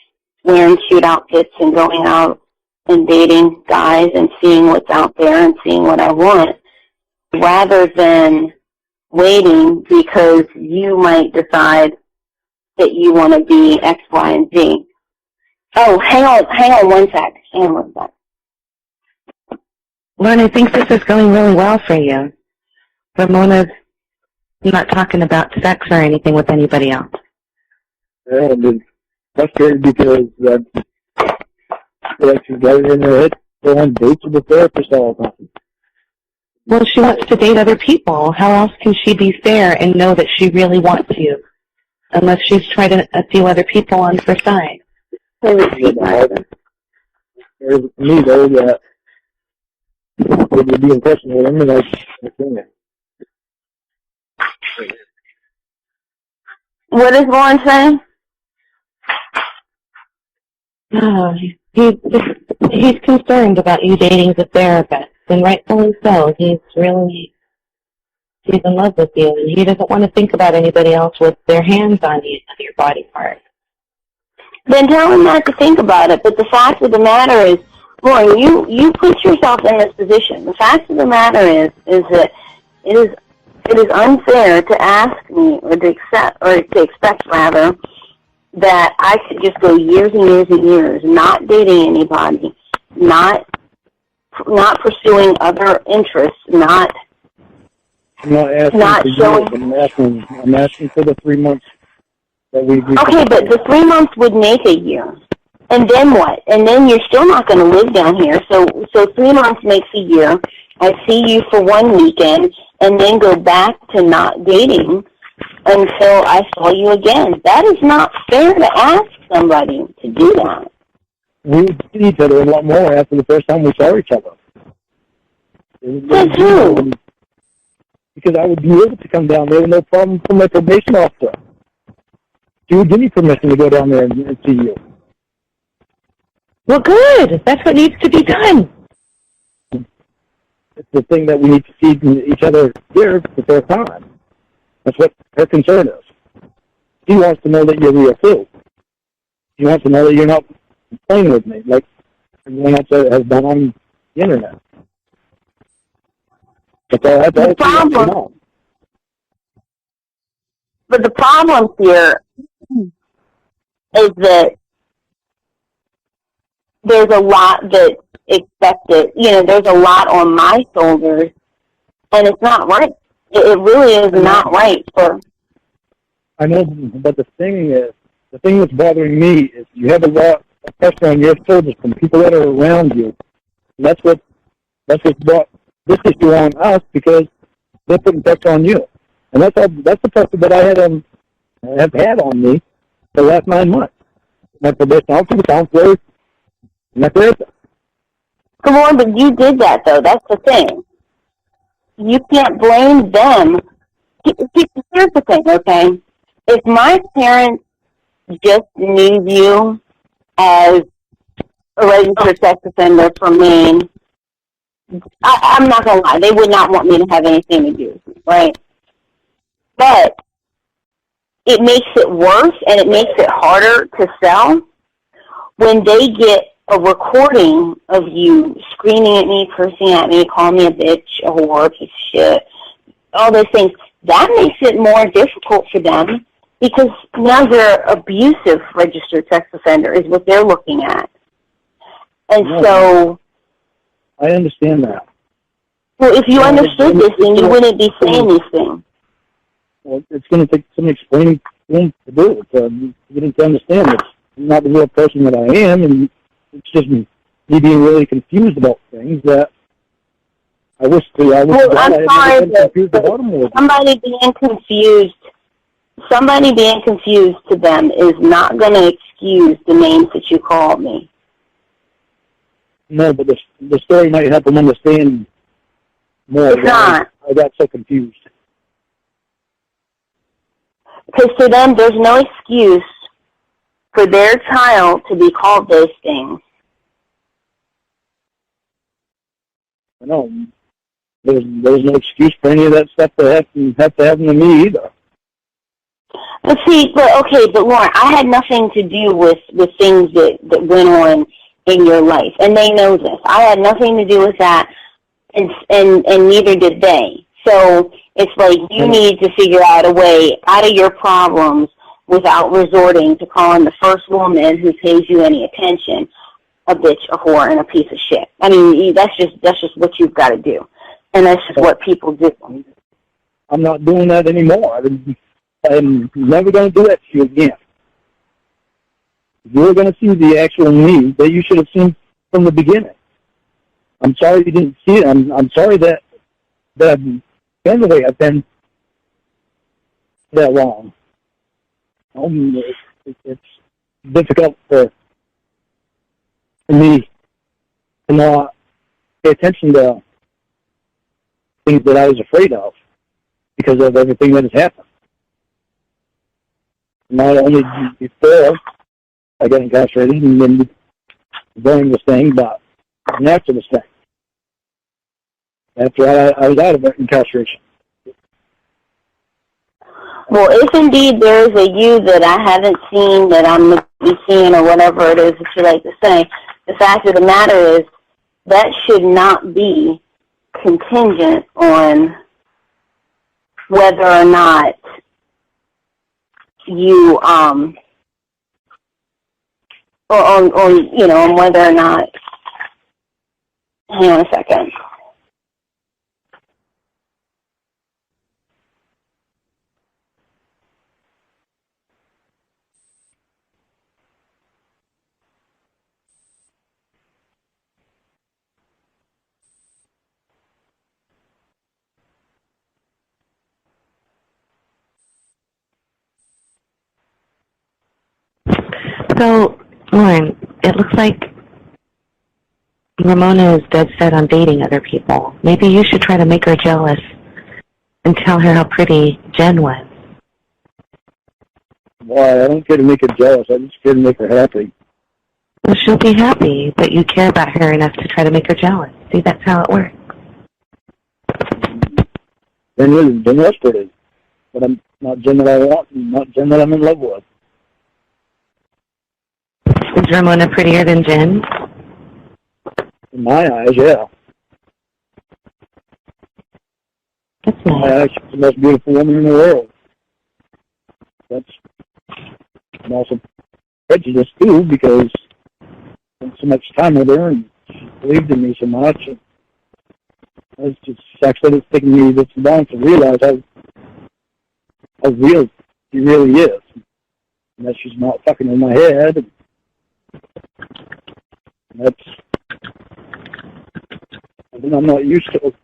wearing cute outfits and going out and dating guys and seeing what's out there and seeing what I want, rather than waiting because you might decide that you want to be X, Y, and Z. Oh, hang on one sec. Lorne, I think this is going really well for you. Ramona's not talking about sex or anything with anybody else. Yeah, I've been frustrated because I feel like she's got it in her head to go on dates with a therapist all the time. Well, she wants to date other people. How else can she be fair and know that she really wants you? Unless she's tried a few other people on her side. There's me, though, that it would be impressionable with him, and I think it. What is Lorne saying? Oh, he's concerned about you dating the therapist, and rightfully so. He's in love with you, and he doesn't want to think about anybody else with their hands on you and your body parts. Then tell him not to think about it. But the fact of the matter is, Lorne, you put yourself in this position. The fact of the matter is that it is unfair to ask me or to expect rather that I could just go years and years and years not dating anybody, not pursuing other interests, not showing. I'm asking for the 3 months that we agreed. Okay, but the 3 months would make a year. And then what? And then you're still not going to live down here. So 3 months makes a year. I see you for one weekend and then go back to not dating until I saw you again. That is not fair to ask somebody to do that. We would see each other a lot more after the first time we saw each other. That's who? Because I would be able to come down there with no problem from my probation officer. She would give me permission to go down there and see you. Well, good. That's what needs to be done. It's the thing that we need to see each other here the first time. That's what her concern is. She wants to know that you're real too. She wants to know that you're not playing with me like everyone else has done on the internet. That's all the problem. But the problem here is that there's a lot that's expected. There's a lot on my shoulders, and it's not right. It really is not right for... I know, but the thing that's bothering me is you have a lot of pressure on your shoulders from people that are around you. And that's what brought this issue on us, because they're putting pressure on you. And that's the pressure that I have had on me for the last 9 months. My probation officer, the counselor, and my therapist. Come on, but you did that, though. That's the thing. You can't blame them. Here's the thing, okay? If my parents just knew you as a registered sex offender from Maine, I'm not going to lie, they would not want me to have anything to do with me, right? But it makes it worse and it makes it harder to sell when they get a recording of you screaming at me, cursing at me, calling me a bitch, a whore, a piece of shit, all those things. That makes it more difficult for them because now they're abusive registered sex offender is what they're looking at. And so... I understand that. Well, if you understood this, then you wouldn't be saying these things. Well, it's going to take some explaining to him to do it, to get him to understand that I'm not the real person that I am, and it's just me being really confused about things that I wish I had never been confused about them with. Somebody being confused to them is not going to excuse the names that you called me. No, but the story might help them understand more. It's not. I got so confused. Because to them, there's no excuse for their child to be called those things. No, there's no excuse for any of that stuff to have to happen to me either. But Lorne, I had nothing to do with things that went on in your life, and they know this. I had nothing to do with that, and neither did they. So it's like you need to figure out a way out of your problems without resorting to calling the first woman who pays you any attention a bitch, a whore, and a piece of shit. I mean, that's just what you've got to do, and that's just what people do. I'm not doing that anymore. I'm never going to do that to you again. You're going to see the actual me that you should have seen from the beginning. I'm sorry you didn't see it. I'm sorry that I've been the way I've been that long. It's difficult for me to not pay attention to things that I was afraid of because of everything that has happened. Not only before I got incarcerated and then during this thing, but after this thing. After I was out of incarceration. Well, if indeed there is a you that I haven't seen, that I'm going to be seeing, or whatever it is that you like to say, the fact of the matter is that should not be contingent on whether or not you, on whether or not, hang on a second. So, Lorne, it looks like Ramona is dead set on dating other people. Maybe you should try to make her jealous and tell her how pretty Jen was. Why? I don't care to make her jealous. I just care to make her happy. Well, she'll be happy, but you care about her enough to try to make her jealous. See, that's how it works. Jen was pretty, but I'm not Jen that I want, and not Jen that I'm in love with. Is Ramona prettier than Jen? In my eyes, yeah. That's In my nice. eyes, she's the most beautiful woman in the world. I'm also prejudiced, too, because I spent so much time with her, and she believed in me so much. And it's just sucks that it's taken me this long to realize how real she really is. And that she's not fucking in my head. And that's something I'm not used to.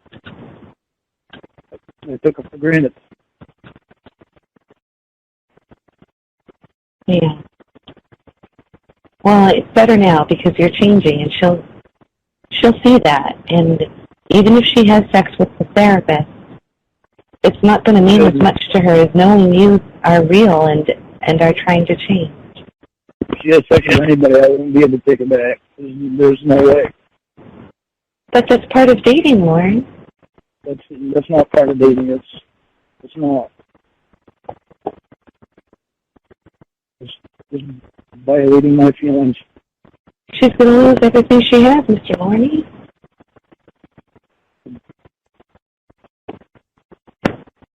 I took her for granted. Yeah. Well, it's better now because you're changing, and she'll see that. And even if she has sex with the therapist, it's not going to mean as much to her as knowing you are real and are trying to change. If she has sex with anybody, I wouldn't be able to take it back. There's no way. But that's part of dating, Lorne. That's not part of dating. It's not. It's violating my feelings. She's going to lose everything she has, Mr. Lorne.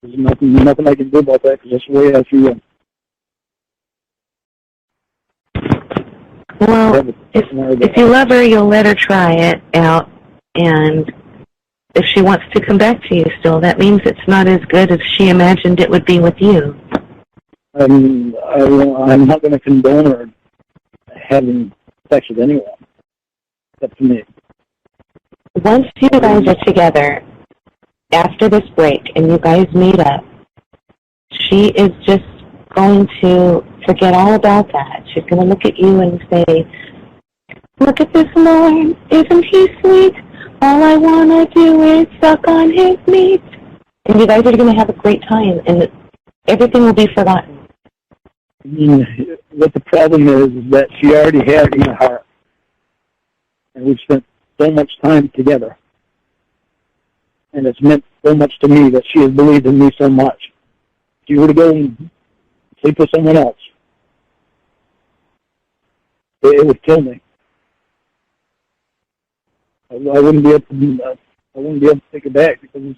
There's nothing I can do about that because that's the way I feel. Well, if you love her, you'll let her try it out, and if she wants to come back to you still, that means it's not as good as she imagined it would be with you. I'm not going to condone her having sex with anyone, except for me. Once you guys are together, after this break, and you guys meet up, she is just going to forget all about that. She's going to look at you and say, "Look at this Lorne. Isn't he sweet? All I want to do is suck on his meat." And you guys are going to have a great time, and everything will be forgotten. I mean, what the problem is that she already has in her heart. And we've spent so much time together. And it's meant so much to me that she has believed in me so much. If you were to go and sleep with someone else, it would kill me. I wouldn't be able to take it back because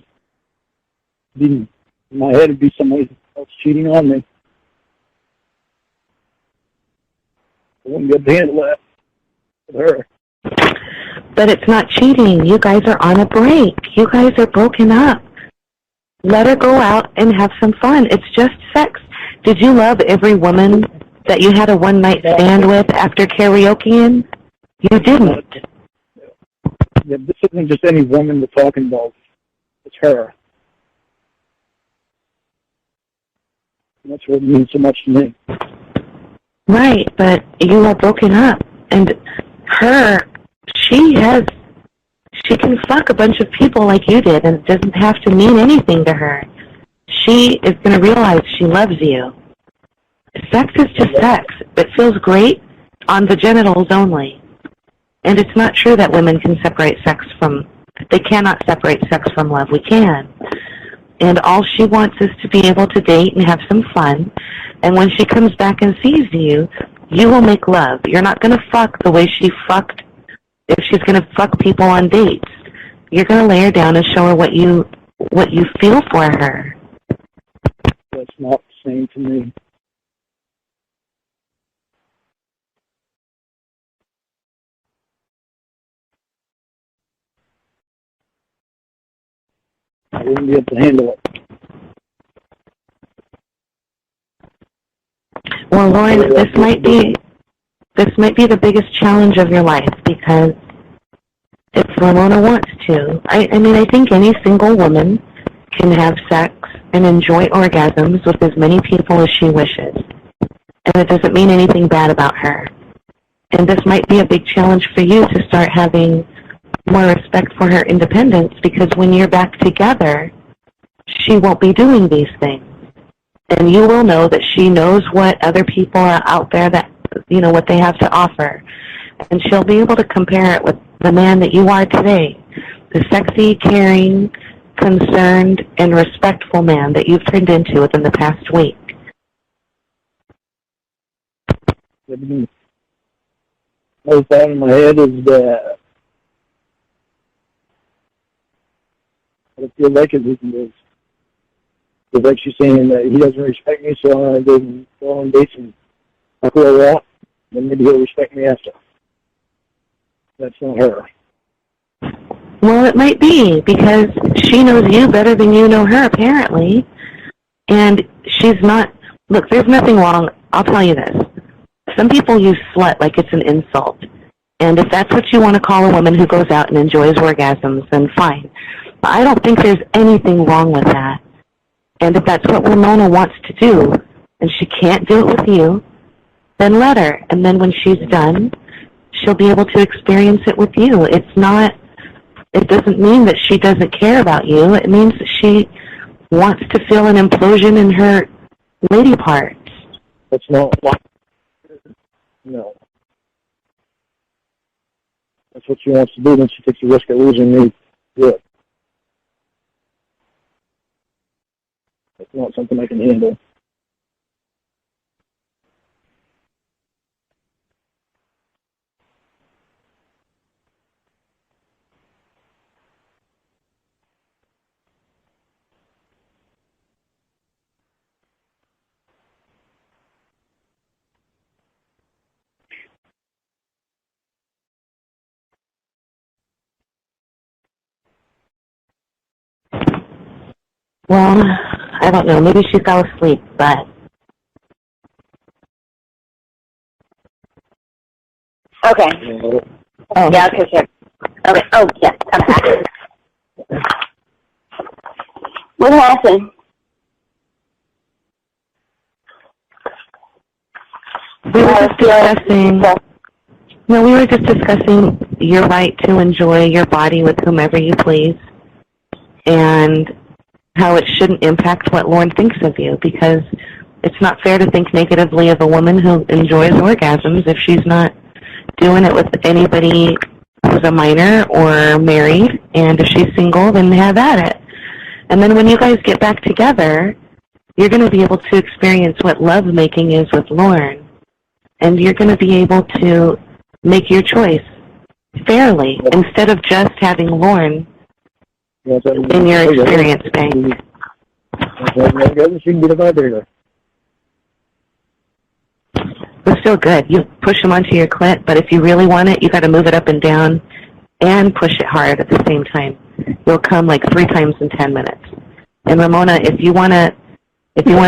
in my head it'd be somebody else cheating on me. I wouldn't be able to handle that with her. But it's not cheating. You guys are on a break. You guys are broken up. Let her go out and have some fun. It's just sex. Did you love every woman that you had a one-night stand with after karaokeing? You didn't. Yeah, this isn't just any woman we're talking about. It's her. And that's what means so much to me. Right, but you are broken up. And her, she can fuck a bunch of people like you did, and it doesn't have to mean anything to her. She is going to realize she loves you. Sex is just sex. It feels great on the genitals only. And it's not true that women can separate they cannot separate sex from love. We can. And all she wants is to be able to date and have some fun. And when she comes back and sees you, you will make love. You're not going to fuck the way she fucked if she's going to fuck people on dates. You're going to lay her down and show her what you feel for her. That's not the same to me. I wouldn't be able to handle it. Well, Lorne, this might be the biggest challenge of your life, because if Ramona wants to, I mean, I think any single woman can have sex and enjoy orgasms with as many people as she wishes. And it doesn't mean anything bad about her. And this might be a big challenge for you to start having more respect for her independence, because when you're back together, she won't be doing these things. And you will know that she knows what other people are out there that, what they have to offer. And she'll be able to compare it with the man that you are today, the sexy, caring, concerned, and respectful man that you've turned into within the past week. The most thought in my head is that I feel like it is. It's like she's saying that he doesn't respect me, so I go on dates and I go out, then maybe he'll respect me after. That's not her. Well, it might be, because she knows you better than you know her, apparently. And she's not... Look, there's nothing wrong. I'll tell you this. Some people use slut like it's an insult. And if that's what you want to call a woman who goes out and enjoys orgasms, then fine. But I don't think there's anything wrong with that. And if that's what Ramona wants to do, and she can't do it with you, then let her. And then when she's done, she'll be able to experience it with you. It doesn't mean that she doesn't care about you. It means that she wants to feel an implosion in her lady parts. That's not what... No. That's what she wants to do, then she takes the risk of losing me. Good. That's not something I can handle. Well, I don't know. Maybe she fell asleep, but... Okay. Oh, Yeah, okay, sure. Okay. Oh, yeah. Okay. What happened? we were just discussing... No, we were just discussing your right to enjoy your body with whomever you please, and how it shouldn't impact what Lorne thinks of you, because it's not fair to think negatively of a woman who enjoys orgasms if she's not doing it with anybody who's a minor or married, and if she's single, then have at it. And then when you guys get back together, you're going to be able to experience what lovemaking is with Lorne, and you're going to be able to make your choice fairly instead of just having Lorne in your experience bank. She can get a vibrator. It's still good. You push them onto your clit, but if you really want it, you got to move it up and down and push it hard at the same time. You'll come like 3 times in 10 minutes. And Ramona, if you want to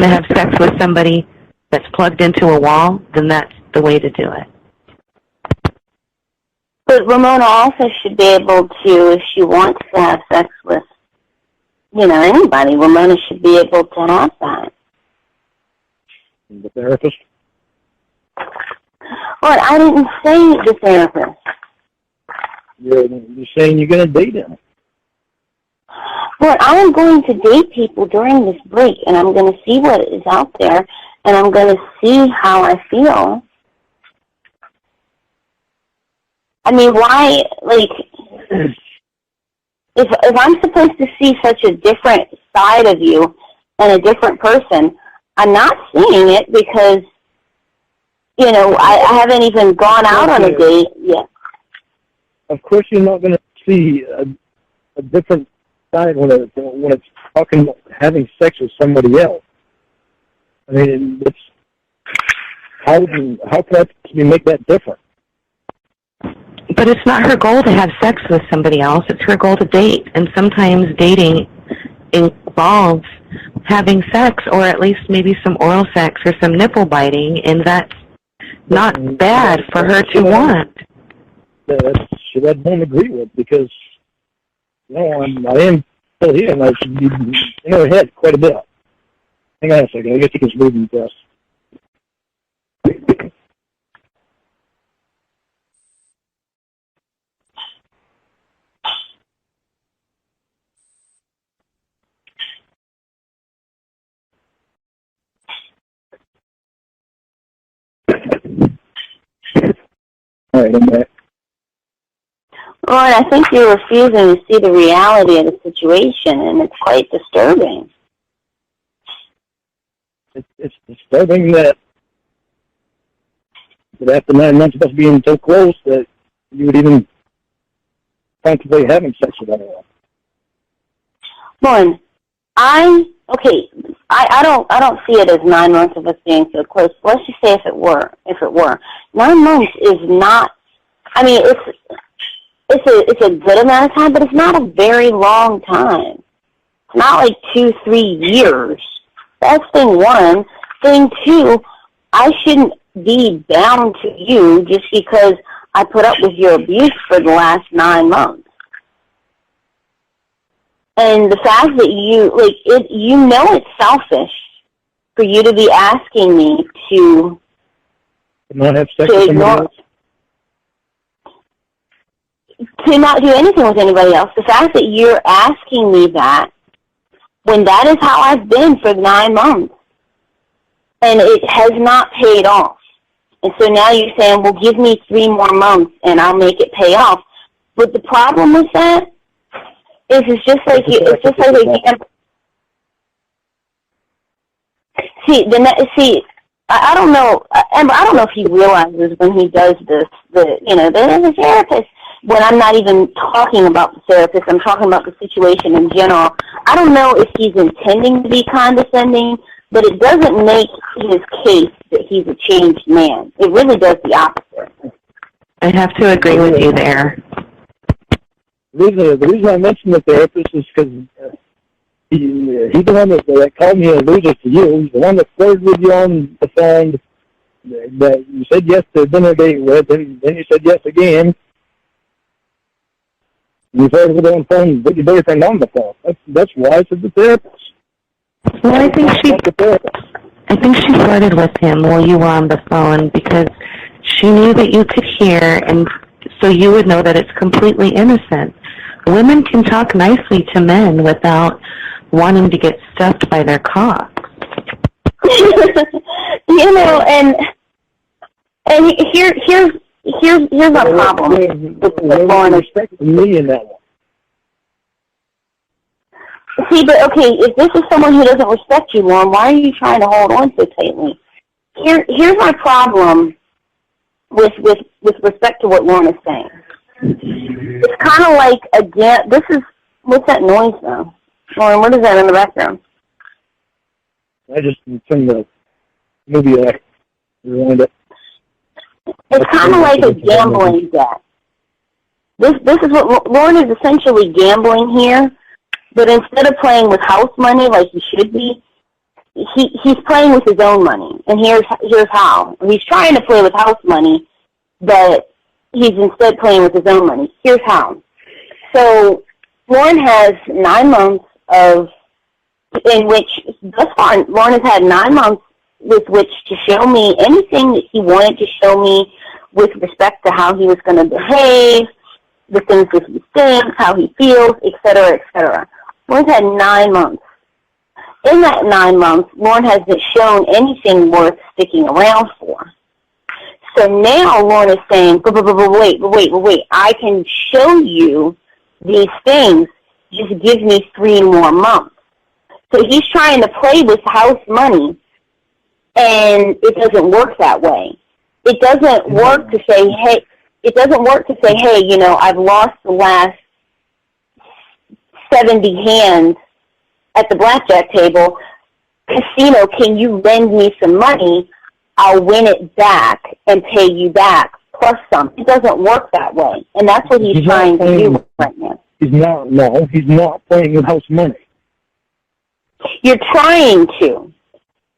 have sex with somebody that's plugged into a wall, then that's the way to do it. But Ramona also should be able to, if she wants to have sex with, anybody, Ramona should be able to have that. The therapist? Well, I didn't say the therapist. You're saying you're going to date him. Well, I am going to date people during this break, and I'm going to see what is out there, and I'm going to see how I feel. I mean, why, if I'm supposed to see such a different side of you and a different person, I'm not seeing it because, I haven't even gone out on a date yet. Of course you're not going to see a different side when it's fucking having sex with somebody else. I mean, how can you make that different? But it's not her goal to have sex with somebody else. It's her goal to date. And sometimes dating involves having sex, or at least maybe some oral sex or some nipple biting, and that's not bad for her to want. Shit I don't agree with, because I am still here, and I should be in her head quite a bit. Hang on a second. I guess he can move me first. All right, I'm back. Lorne, I think you're refusing to see the reality of the situation, and it's quite disturbing. It's disturbing that after 9 months of us being so close that you would even contemplate having sex with anyone. Lorne, I don't see it as 9 months of us being so close. Let's just say if it were. 9 months is not, I mean, it's a good amount of time, but it's not a very long time. It's not like 2-3 years. That's thing one. Thing two, I shouldn't be bound to you just because I put up with your abuse for the last 9 months. And the fact that it's selfish for you to be asking me to not have sex with somebody else? To not do anything with anybody else. The fact that you're asking me that, when that is how I've been for 9 months, and it has not paid off. And so now you're saying, well, give me 3 more months and I'll make it pay off. But the problem with that is it's just like again. I don't know, Amber, I don't know if he realizes when he does this, there's a therapist. When I'm not even talking about the therapist, I'm talking about the situation in general. I don't know if he's intending to be condescending, but it doesn't make his case that he's a changed man. It really does the opposite. I have to agree with you there. The reason I mentioned the therapist is because He's the one that called me a loser to you. He's the one that flirted with you on the phone, that you said yes to a dinner date with, and then you said yes again. You flirted with her on the phone, but your boyfriend on the phone. That's why it's the therapist. Well, I think she flirted with him while you were on the phone because she knew that you could hear, and so you would know that it's completely innocent. Women can talk nicely to men without wanting to get stuffed by their cock. You know, and here's my problem with Lorne. Respecting me in that one. See, but okay, if this is someone who doesn't respect you, Lorne, why are you trying to hold on so tightly? Here's my problem with respect to what Lorne is saying. It's kind of like, again, what's that noise though? Lorne, what is that in the background? I just turned the movie off. Rewind it. It's kind of like a gambling debt. This is what Lorne is essentially gambling here, but instead of playing with house money like he should be, he's playing with his own money. And here's how. He's trying to play with house money, but he's instead playing with his own money. Here's how. So Lorne has 9 months in which, thus far, Lorne has had 9 months with which to show me anything that he wanted to show me with respect to how he was going to behave, the things that he thinks, how he feels, etc., etc. Lorne's had 9 months. In that 9 months, Lorne hasn't shown anything worth sticking around for. So now Lorne is saying, wait, I can show you these things, just give me 3 more months. So he's trying to play with house money, and it doesn't work that way. It doesn't work to say, hey, you know, I've lost the last 70 hands at the blackjack table. Casino, can you lend me some money? I'll win it back and pay you back plus some. It doesn't work that way, and that's what he's trying to do right now. He's not playing with house money. You're trying to.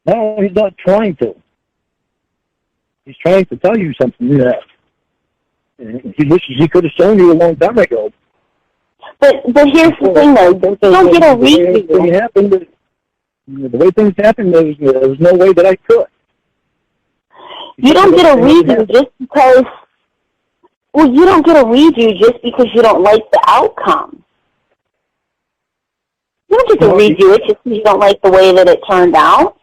No, he's not trying to. He's trying to tell you something that he wishes he could have shown you a long time ago. But here's the thing, though. You don't get a redo. The way things happened, there was no way that I could. You don't get a redo just because. Well, you don't get a redo just because you don't like the outcome. You don't get to redo it just because you don't like the way that it turned out,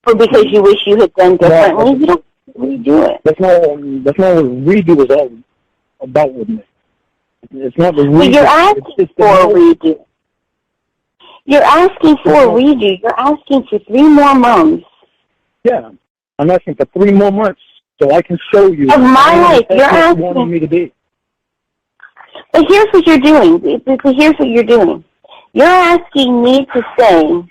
or because you wish you had done differently. You don't redo it. That's not what redo is all about with me. It's not the redo. But you're asking for a redo. You're asking for a redo. You're asking for 3 more months. Yeah, I'm asking for 3 more months so I can show you of my life. You're asking wanting me to be. But here's what you're doing. You're asking me to say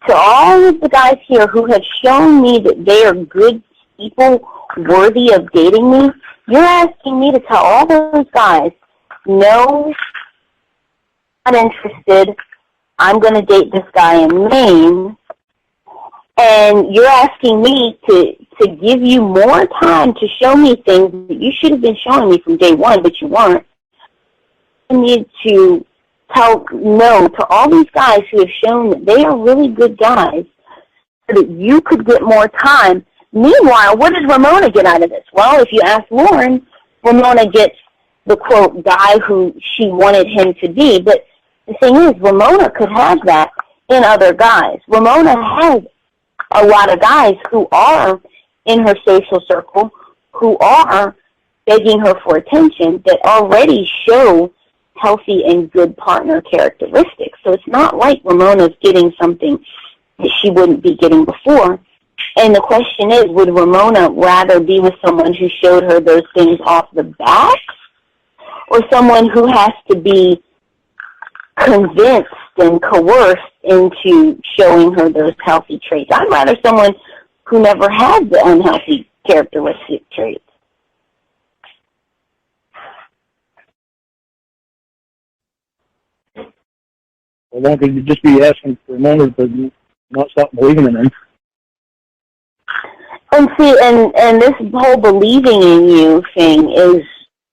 to all of the guys here who have shown me that they are good people worthy of dating me, you're asking me to tell all those guys, no, I'm not interested. I'm going to date this guy in Maine. And you're asking me to give you more time to show me things that you should have been showing me from day one, but you weren't. I need to tell no to all these guys who have shown that they are really good guys so that you could get more time. Meanwhile, what did Ramona get out of this? Well, if you ask Lorne, Ramona gets the, quote, guy who she wanted him to be. But the thing is, Ramona could have that in other guys. Ramona has a lot of guys who are in her social circle, who are begging her for attention, that already show healthy and good partner characteristics. So it's not like Ramona's getting something that she wouldn't be getting before. And the question is, would Ramona rather be with someone who showed her those things off the bat, or someone who has to be convinced and coerced into showing her those healthy traits? I'd rather someone who never had the unhealthy characteristic traits. Or why could you just be asking for Ramona to not stop believing in him? And see, and this whole believing in you thing is,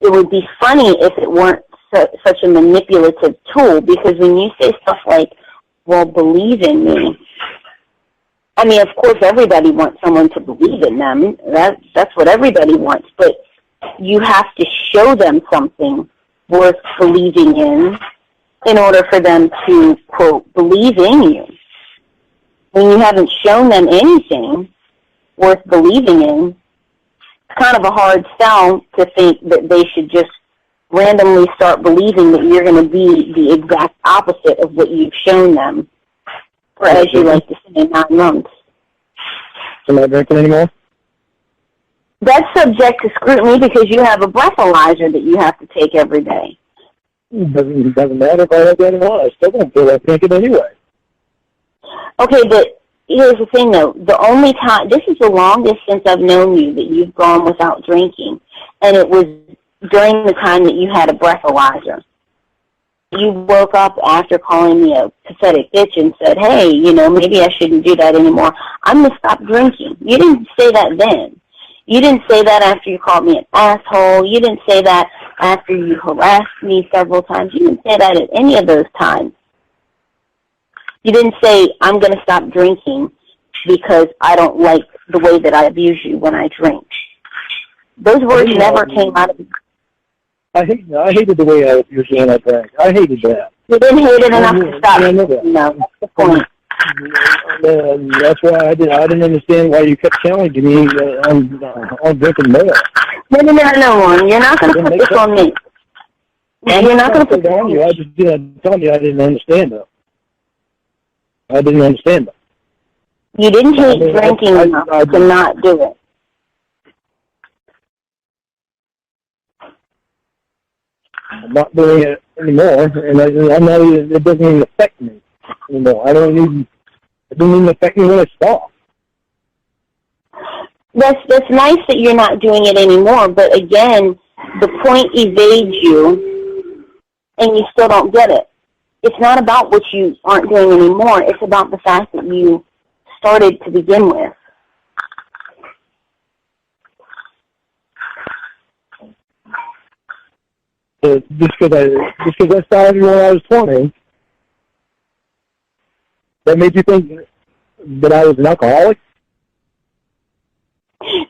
it would be funny if it weren't such a manipulative tool, because when you say stuff like, well, believe in me, I mean, of course, everybody wants someone to believe in them. That's what everybody wants, but you have to show them something worth believing in order for them to, quote, believe in you. When you haven't shown them anything worth believing in, it's kind of a hard sell to think that they should just randomly start believing that you're going to be the exact opposite of what you've shown them for, as you like to say, 9 months. So not drinking anymore? That's subject to scrutiny because you have a breathalyzer that you have to take every day. It doesn't matter if I have that or not. I still don't feel like drinking anyway. Okay, but here's the thing, though. The only time, this is the longest since I've known you that you've gone without drinking, and it was during the time that you had a breathalyzer. You woke up after calling me a pathetic bitch and said, hey, you know, maybe I shouldn't do that anymore. I'm going to stop drinking. You didn't say that then. You didn't say that after you called me an asshole. You didn't say that after you harassed me several times. You didn't say that at any of those times. You didn't say, I'm going to stop drinking because I don't like the way that I abuse you when I drink. Those words never came out of you. I hated the way I was usually when I drank. I hated that. You didn't hate it enough to stop. I know that. No, that's the point. That's why I didn't understand why you kept challenging me on drinking more. No, Lorne. You're not going to put this on me. And you're not going to put this on you. I just telling you I didn't understand it. I didn't understand it. You didn't hate drinking enough to not do it. I'm not doing it anymore, and I'm not even, it doesn't even affect me anymore. It doesn't even affect me when I stop. That's nice that you're not doing it anymore, but again, the point evades you, and you still don't get it. It's not about what you aren't doing anymore. It's about the fact that you started to begin with. Just because I started when I was 20, that made you think that I was an alcoholic?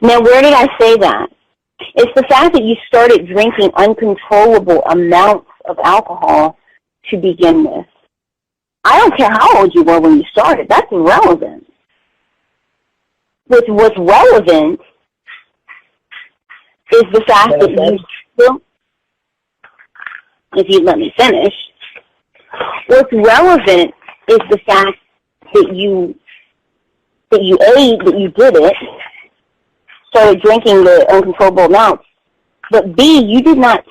Now, where did I say that? It's the fact that you started drinking uncontrollable amounts of alcohol to begin with. I don't care how old you were when you started. That's irrelevant. What's relevant is the fact that you still, if you let me finish, what's relevant is the fact that you ate, that you did it, started drinking the uncontrollable amounts, but B, you did not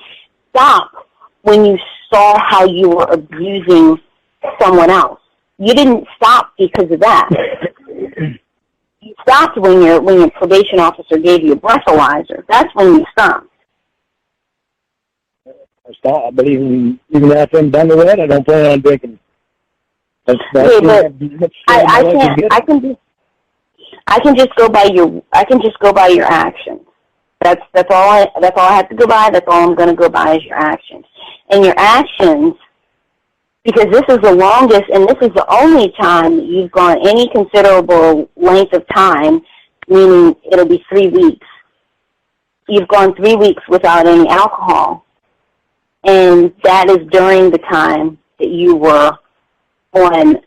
stop when you saw how you were abusing someone else. You didn't stop because of that. You stopped when your probation officer gave you a breathalyzer. That's when you stopped. I stopped, but even after I'm done with that, I don't plan on drinking. I can just go by your actions. That's all I have to go by. That's all I'm going to go by is your actions. And your actions, because this is the longest and this is the only time that you've gone any considerable length of time, meaning it'll be 3 weeks. You've gone 3 weeks without any alcohol. And that is during the time that you were on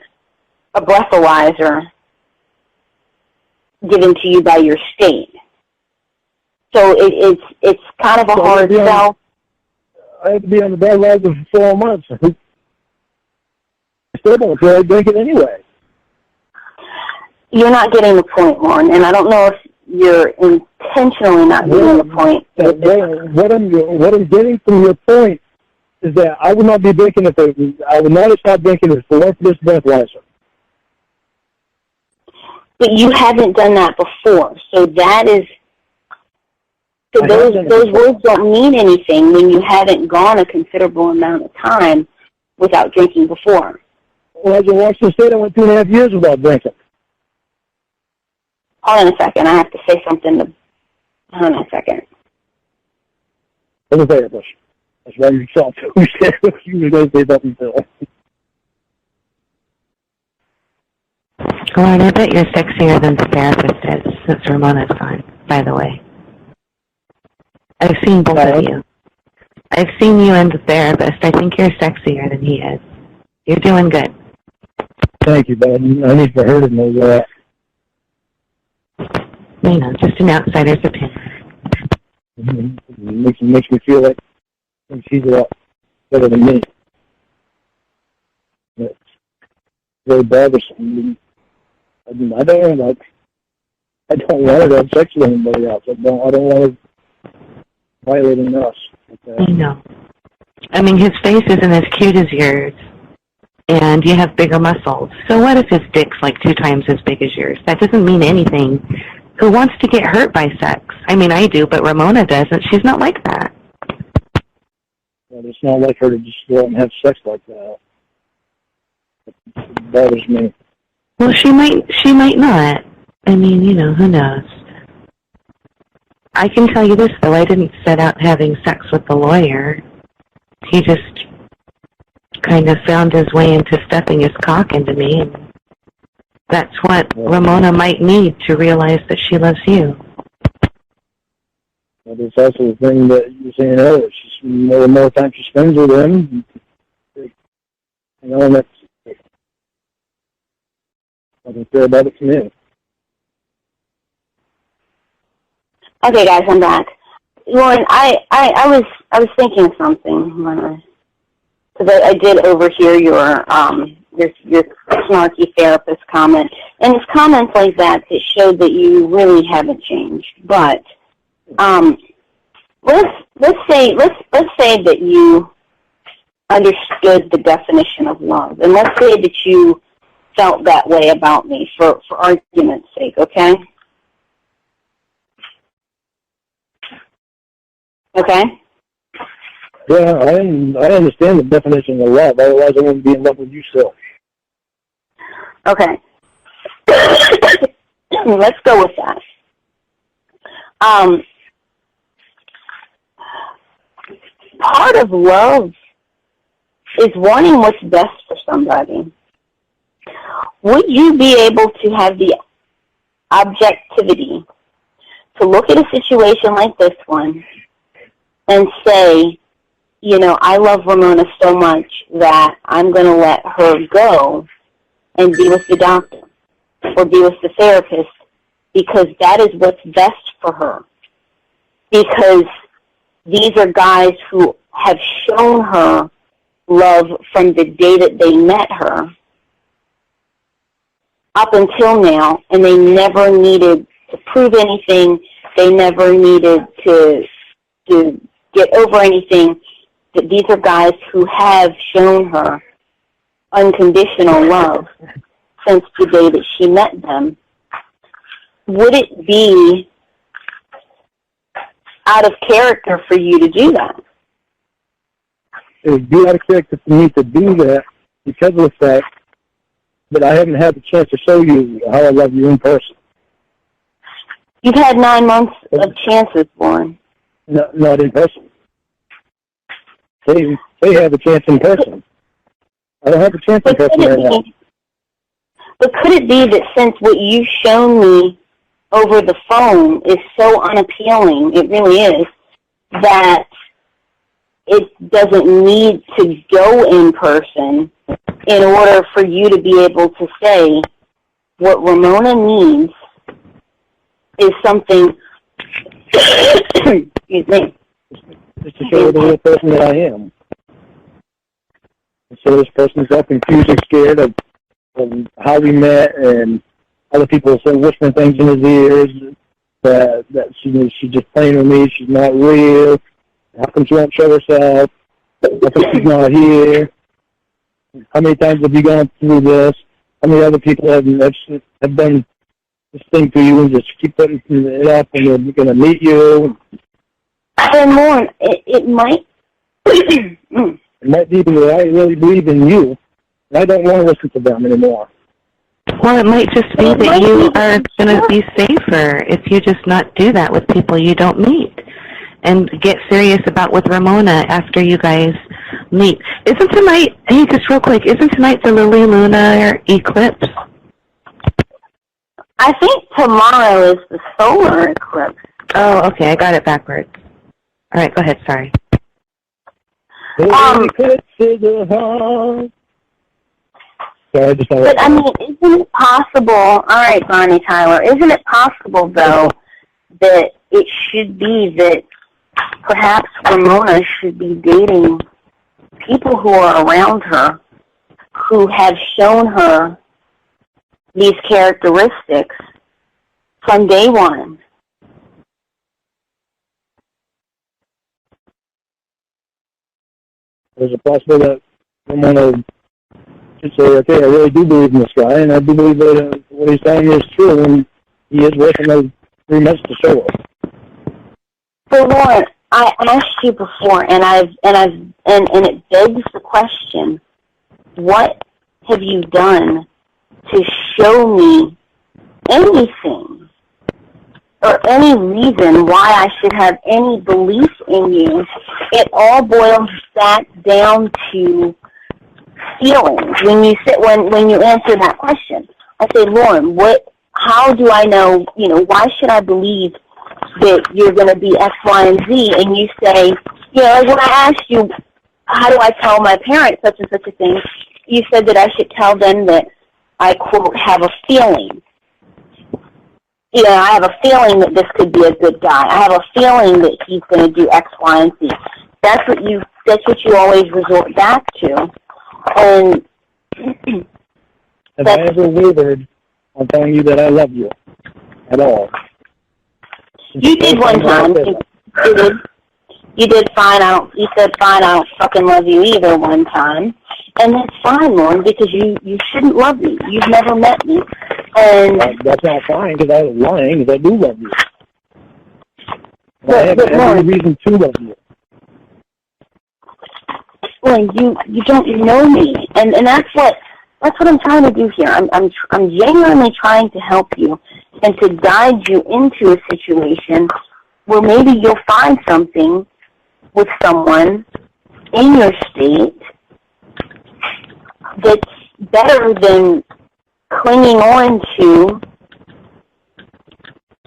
a breathalyzer given to you by your state. So it's kind of a hard sell. I had to be on the breathalyzer for 4 months. I still don't feel like drinking anyway. You're not getting the point, Lorne, and I don't know if you're intentionally not getting the point. What I'm getting from your point is that I would not be drinking I would not have stopped drinking if it weren't for this breathalyzer. But you haven't done that before, so that is. So those words don't mean anything when you haven't gone a considerable amount of time without drinking before. Well, as in Washington State, I went 2.5 years without drinking. Hold on a second. I have to say something to... Hold on a second. As a therapist. That's why you saw who said you were going to say something to him. Lorne, I bet you're sexier than the therapist is since Ramona's gone, by the way. I've seen both of you. I've seen you and the therapist. I think you're sexier than he is. You're doing good. Thank you, bud. I need for her to know that. You know, just an outsider's opinion. It makes me feel like she's a lot better than me. It's very bothersome. I don't want to have sex with anybody else. I don't want to violate us. I know. I mean, his face isn't as cute as yours, and you have bigger muscles. So what if his dick's like 2 times as big as yours? That doesn't mean anything. Who wants to get hurt by sex? I mean, I do, but Ramona doesn't. She's not like that. Well, it's not like her to just go out and have sex like that. It bothers me. Well, she might not. I mean, you know, who knows? I can tell you this, though. I didn't set out having sex with the lawyer. He just kind of found his way into stuffing his cock into me. And that's what Ramona might need to realize that she loves you. But it's also the thing that you were saying earlier. The more time she spends with him, you know, and that's, I can feel about it from him. Okay, guys, I'm back. Lorne, I was thinking of something because I did overhear your snarky therapist comment, and it's comments like that showed that you really haven't changed. But let's say that you understood the definition of love, and let's say that you felt that way about me for argument's sake, okay? Okay? Yeah, I understand the definition of love. Otherwise, I wouldn't be in love with you still. Okay. Let's go with that. Part of love is wanting what's best for somebody. Would you be able to have the objectivity to look at a situation like this one and say, you know, I love Ramona so much that I'm going to let her go and be with the doctor or be with the therapist because that is what's best for her. Because these are guys who have shown her love from the day that they met her up until now, and they never needed to prove anything. They never needed to get over anything. That these are guys who have shown her unconditional love since the day that she met them. Would it be out of character for you to do that? It would be out of character for me to do that because of the fact that I haven't had the chance to show you how I love you in person. You've had 9 months of chances, Lorne. No, not in person. They have a chance in person. I don't have a chance in person right now. But could it be that since what you've shown me over the phone is so unappealing, it really is, that it doesn't need to go in person in order for you to be able to say what Ramona needs is something, excuse me, just to show the real person that I am. So this person's all confused and scared of how we met, and other people say whispering things in his ears that she's just playing with me. She's not real. How come she won't show herself? How come she's not here? How many times have you gone through this? How many other people have done this thing to you and just keep putting it up and they're going to meet you? And Lorne, it might... It might be that I really believe in you, And I don't want to listen to them anymore. Well, it might just be that you are going to be safer if you just not do that with people you don't meet. And get serious about with Ramona after you guys meet. Isn't tonight, hey, just real quick, isn't tonight the Lily lunar eclipse? I think tomorrow is the solar eclipse. Oh, okay, I got it backwards. All right, go ahead, sorry. But I mean, isn't it possible, all right, Bonnie Tyler, isn't it possible, though, that it should be that perhaps Ramona should be dating people who are around her who have shown her these characteristics from day one? There's a possibility that Ramona should say, okay, I really do believe in this guy, and I do believe that what he's telling me is true, and he is working those 3 months to show us. So, Lorne, I asked you before, and it begs the question: what have you done to show me anything or any reason why I should have any belief in you? It all boils back down to feelings. When you answer that question, I say, Lorne, how do I know, why should I believe that you're going to be X, Y, and Z? And you say, like when I asked you, how do I tell my parents such and such a thing, you said that I should tell them that I, quote, have a feeling. I have a feeling that this could be a good guy. I have a feeling that he's going to do X, Y, and Z. That's what you always resort back to. And have I ever wavered on telling you that I love you at all? You did one time. You did fine. You said fine. I don't fucking love you either one time, and that's fine, Lorne, because you shouldn't love me. You've never met me, and that's not fine because I was lying. Because I do love you. I have every Lorne, reason to love you. Lorne, you don't know me, and that's what I'm trying to do here. I'm genuinely trying to help you and to guide you into a situation where maybe you'll find something with someone in your state that's better than clinging on to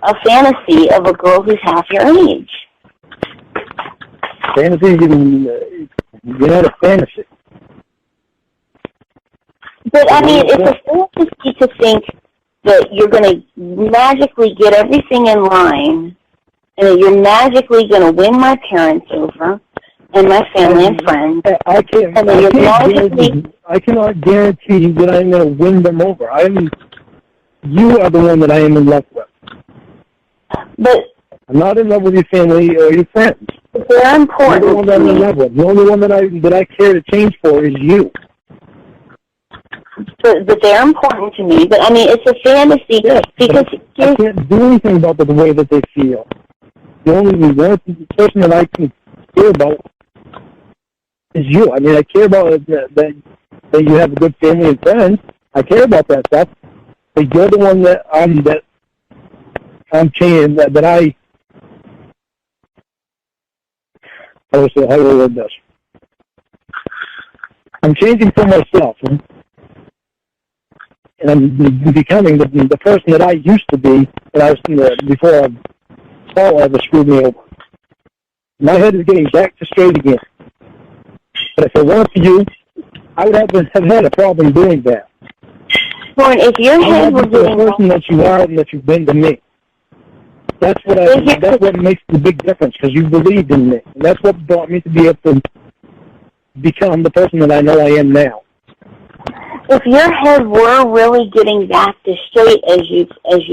a fantasy of a girl who's half your age. Fantasy, you're not a fantasy. But, I mean, it's a fantasy to think that you're going to magically get everything in line and that you're magically going to win my parents over and my family and friends. I cannot guarantee that I'm going to win them over. You are the one that I am in love with. But I'm not in love with your family or your friends. They're important. You're the one that I'm in love with. The only one that I care to change for is you. But they're important to me. But, I mean, it's a fantasy because I can't do anything about the way that they feel. The only person that I can care about is you. I mean, I care about that you have a good family and friends. I care about that stuff. But you're the one that I'm changing, that I how do I word this? I'm changing for myself. And I'm becoming the person that I used to be when I was before Paul ever screwed me over. My head is getting back to straight again. But if it weren't for you, I would have had a problem doing that. Lorne, if your head were getting the person that you are and that you've been to me. That's what makes the big difference, because you believed in me. And that's what brought me to be able to become the person that I know I am now. If your head were really getting back to straight, as you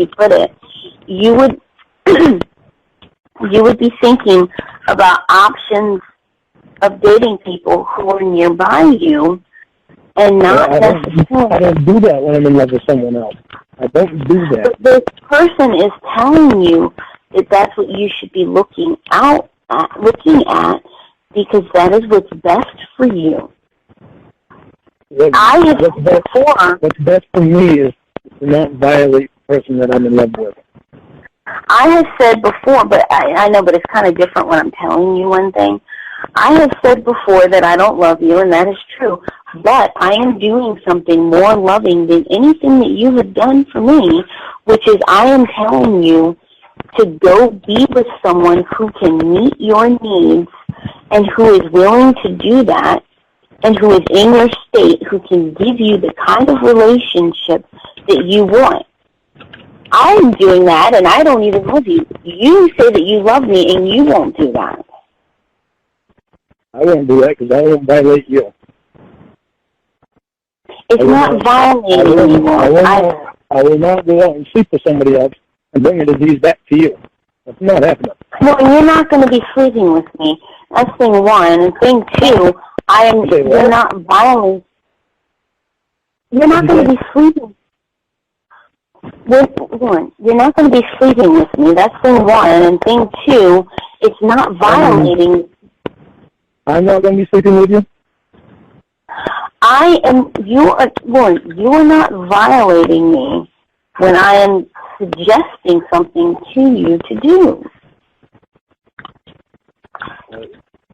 put it, you would you would be thinking about options of dating people who are nearby you, and not necessarily. I don't do that when I'm in love with someone else. I don't do that. But this person is telling you that that's what you should be looking at, because that is what's best for you. I have said before. What's best for me is to not violate the person that I'm in love with. I have said before, but I know, but it's kind of different when I'm telling you one thing. I have said before that I don't love you, and that is true. But I am doing something more loving than anything that you have done for me, which is I am telling you to go be with someone who can meet your needs and who is willing to do that and who is in your state, who can give you the kind of relationship that you want. I'm doing that, and I don't even love you. You say that you love me, and you won't do that. I won't do that because I won't violate you. It's not violating anymore. I will not go out and sleep with somebody else and bring a disease back to you. That's not happening. Well, you're not going to be sleeping with me. That's thing one. And thing two, you're not violating. You're not going to be sleeping. You're not going to be sleeping with me. That's thing one. And thing two, it's not violating. I'm not going to be sleeping with you? You are not violating me when I am suggesting something to you to do.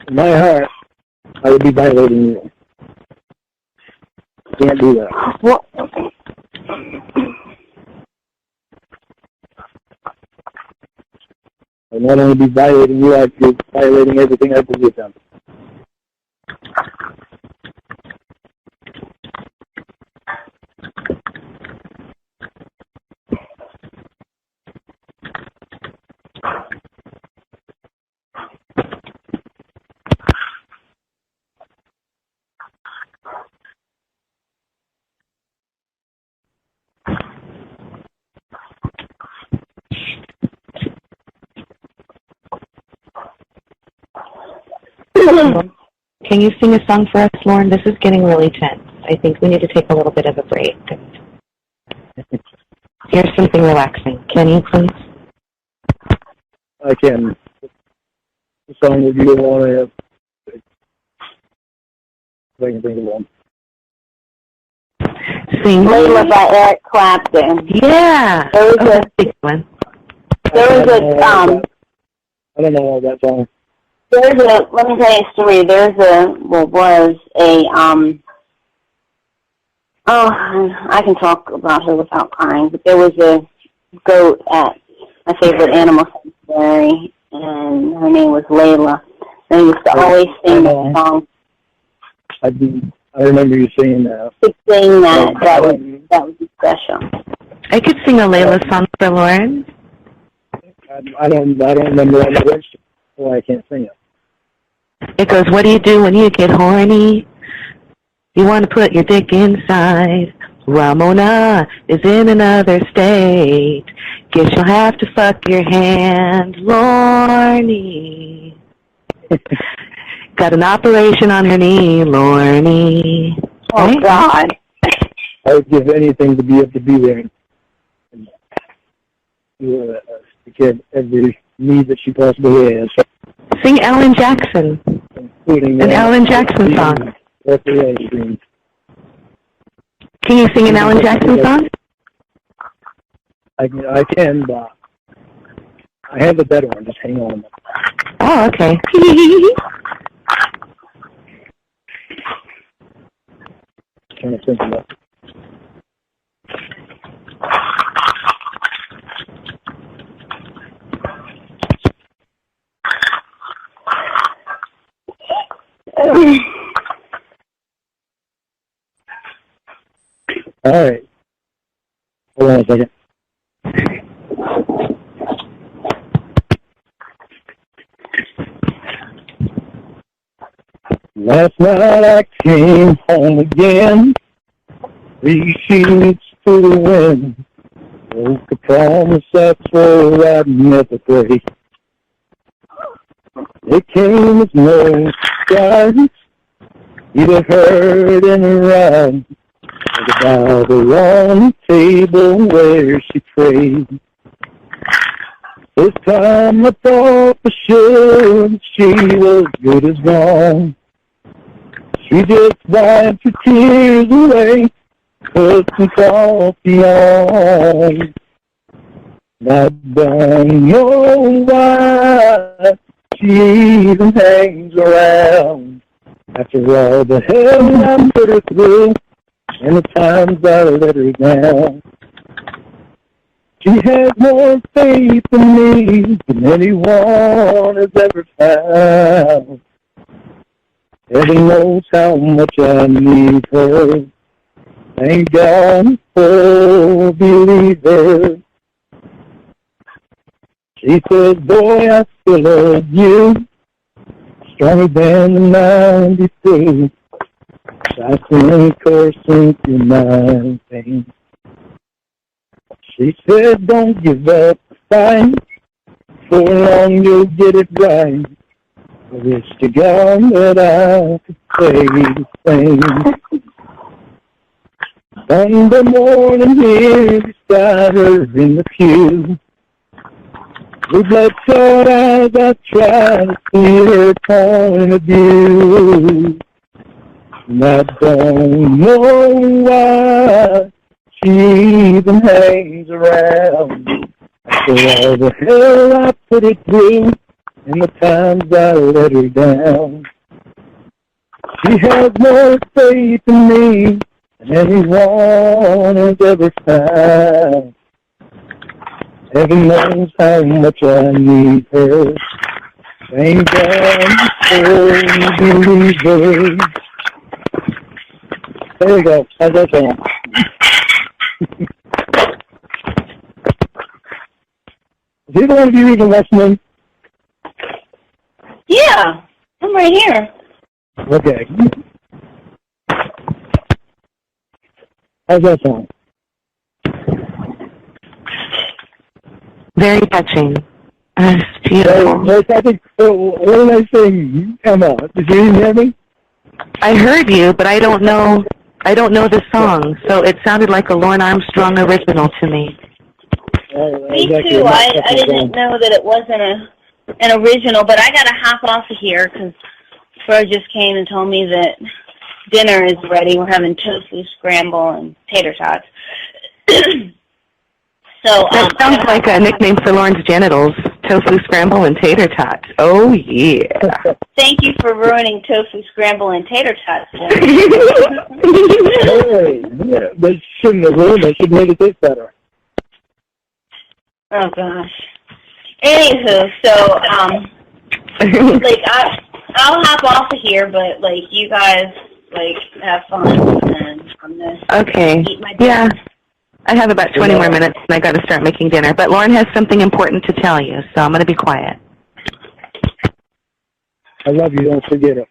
In my heart, I would be violating you. Can't do that. Well, I'd not only be violating you, I'd be violating everything I believe in. Can you sing a song for us, Lorne? This is getting really tense. I think we need to take a little bit of a break. Here's something relaxing. Can you, please? I can. The song that you want to have. If I can think of one. Sing Layla by Eric Clapton. Yeah. There was a big one. I don't know all that song. Let me tell you a story. I can talk about her without crying, but there was a goat at my favorite animal sanctuary, and her name was Layla. And I used to always sing that song. I remember you singing that. Sing that. That was special. I could sing a Layla song for Lorne. I don't remember all the words, so I can't sing it. It goes, what do you do when you get horny? You want to put your dick inside. Ramona is in another state. Guess you'll have to fuck your hand, Lorne. Got an operation on her knee, Lorne. Oh, right? God. I would give anything to be able to be there and to get every need that she possibly has. Sing Alan Jackson. Including an Alan Jackson song. Can you sing an Alan Jackson song? I can, but I have a better one. Just hang on a minute. Oh, okay. Trying to think about it. All right. Hold on a second. Last night I came home again, 3 sheets to the wind. Broke a promise I swore I'd never break. It came as no surprise, either heard in a ride, the Bible on the table where she prayed. This time I thought for sure she was good as gone. She She just wiped her tears away, put some coffee on. I don't know why she even hangs around. After all the hell I put her through, and the times I let her down. She has more faith in me than anyone has ever found. Heaven knows how much I need her. Thank God for believers. She says, boy, I still love you, stronger than the 93. I sing coursing through my veins. She said, don't give up the fight, for long you'll get it right. I wish to God that I could say the same. Sunday morning here beside her in the pew, with bloodshot eyes I try to see her point of view. And I don't know why she even hangs around. After all the hell I put it through, and the times I let her down. She has more faith in me than anyone has ever found. Heaven knows how much I need her. Thank God for believers. There you go. How's that sound? Is either one of you even listening? Yeah, I'm right here. Okay. How's that sound? Very touching. It's beautiful. I think, what did I say, Emma? Did you even hear me? I heard you, but I don't know the song, so it sounded like a Lorne Armstrong original to me. Me too. I didn't know that it wasn't an original, but I got to hop off of here because Fro just came and told me that dinner is ready. We're having tofu scramble and tater tots. So that sounds like a nickname for Lorne's genitals, tofu scramble and tater tots. Oh, yeah. Thank you for ruining tofu scramble and tater tots. Hey, yeah, they shouldn't have ruined it. Should have made it taste better. Oh, gosh. Anywho, so, like, I'll hop off of here, but, like, you guys, like, have fun, and I'm going to eat my dinner. Yeah. I have about 20 more minutes, and I got to start making dinner. But Lorne has something important to tell you, so I'm going to be quiet. I love you. Don't forget it.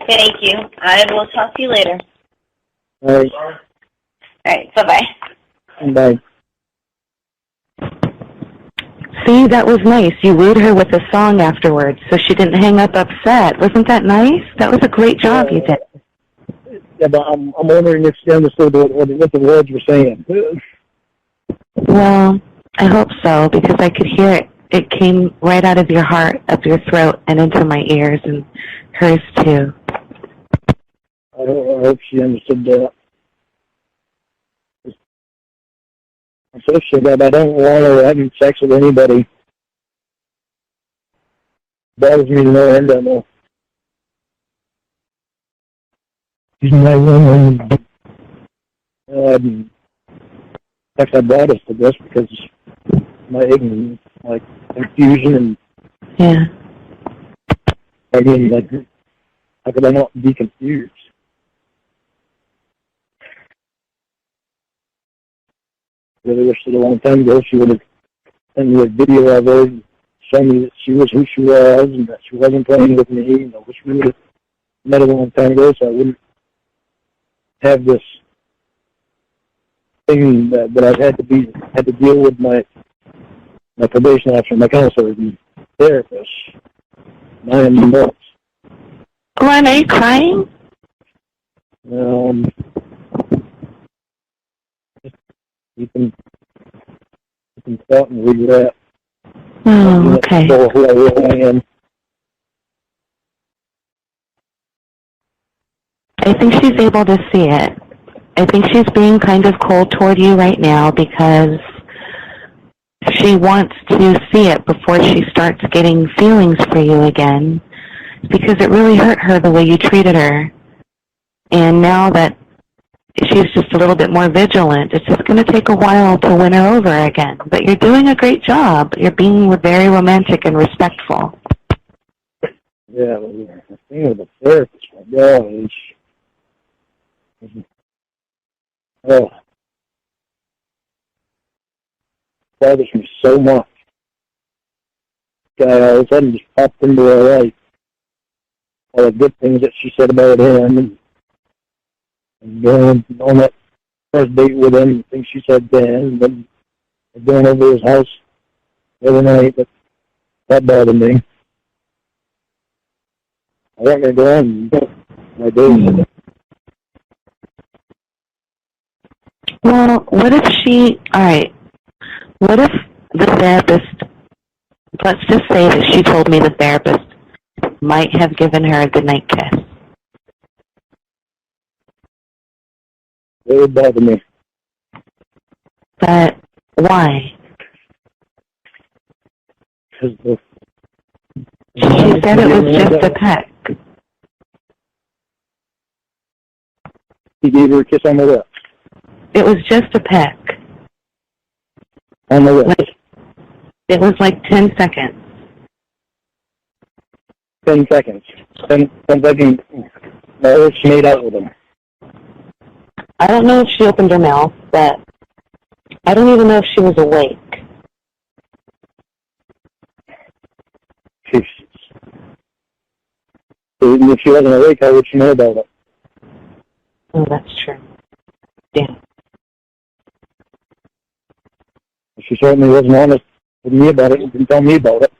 Thank you. I will talk to you later. All right. All right. Bye-bye. Bye. See, that was nice. You wooed her with a song afterwards, so she didn't hang up upset. Wasn't that nice? That was a great job you did. Yeah, but I'm wondering if she understood what the words were saying. Well, I hope so, because I could hear it. It came right out of your heart, up your throat, and into my ears, and hers too. I hope she understood that. I'm so sure that I don't want her having sex with anybody. Bothers me to no end, I know. She's my woman. In fact, I brought us to this because my ignorance, like confusion, and I mean, like, how could I not be confused? I really wish that a long time ago she would have sent me a video of her and shown me that she was who she was and that she wasn't playing with me. And I wish we would have met a long time ago so I wouldn't have this thing that I've had to deal with my probation officer, my counselor, and therapist. 9 months. Lorne, are you crying? You can thought and regret. Oh, okay. Who I really am. I think she's able to see it. I think she's being kind of cold toward you right now because she wants to see it before she starts getting feelings for you again, because it really hurt her the way you treated her. And now that she's just a little bit more vigilant, it's just going to take a while to win her over again. But you're doing a great job. You're being very romantic and respectful. Yeah, the thing with the therapist, my gosh. Oh, bothers me so much. Guy all of a sudden just popped into her life. All the good things that she said about him, and going on that first date with him, things she said then, and then going over to his house the other night. That bothered me. I wasn't going to go on my days. Well, what if what if the therapist, let's just say that she told me the therapist might have given her a goodnight kiss. It would bother me. But why? Because she said it was just a peck. He gave her a kiss on the lips. It was just a peck. On the lips. It was like 10 seconds. 10 seconds. 10 seconds. No, she made out with him. I don't know if she opened her mouth, but I don't even know if she was awake. Even if she wasn't awake, how would she know about it? Oh, that's true. Yeah. She certainly wasn't honest with me about it and didn't tell me about it.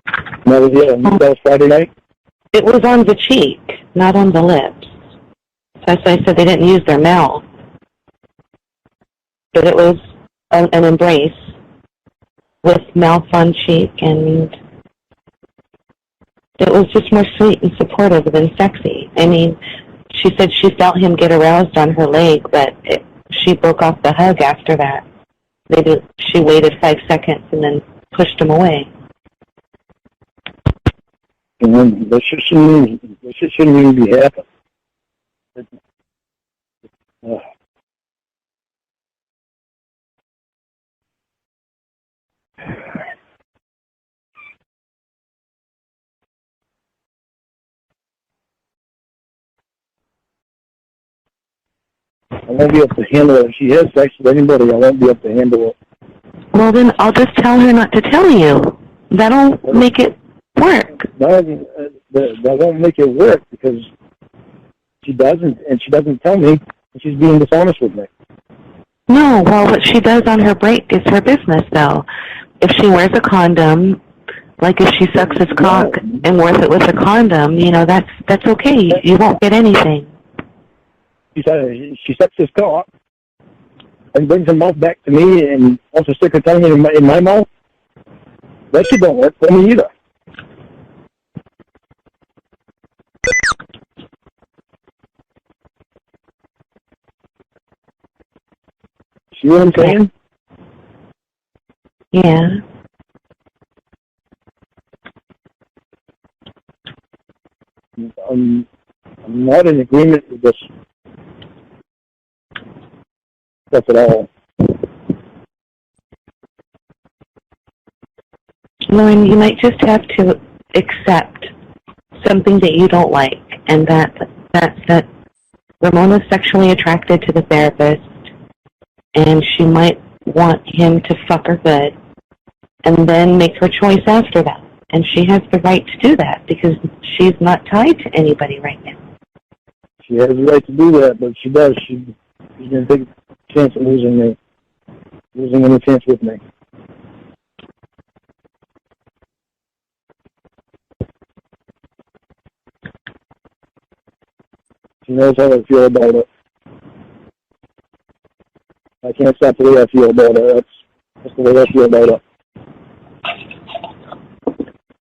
And that was it. That was Friday night? It was on the cheek, not on the lips. That's why I said they didn't use their mouth. But it was an embrace with mouth on cheek, and it was just more sweet and supportive than sexy. I mean, she said she felt him get aroused on her leg, but she broke off the hug after that. She waited 5 seconds and then pushed him away. And then this shouldn't even be happening. I won't be able to handle it. If she has sex with anybody, I won't be able to handle it. Well, then I'll just tell her not to tell you. That'll make it work. That won't make it work because she doesn't, and she doesn't tell me, and she's being dishonest with me. No, well, what she does on her break is her business, though. If she wears a condom, like if she sucks his cock and wears it with a condom, that's okay. You won't get anything. She sucks his cock and brings her mouth back to me and wants to stick her tongue in my mouth. That shit don't work for me either. See what I'm saying? Yeah. I'm not in agreement with this stuff at all. Lorne, you might just have to accept something that you don't like, and that's that Ramona's sexually attracted to the therapist, and she might want him to fuck her good, and then make her choice after that. And she has the right to do that because she's not tied to anybody right now. She has the right to do that, but she does. She's going to take a chance at losing any chance with me. She knows how I feel about it. I can't stop the way I feel about it. That's the way I feel about it.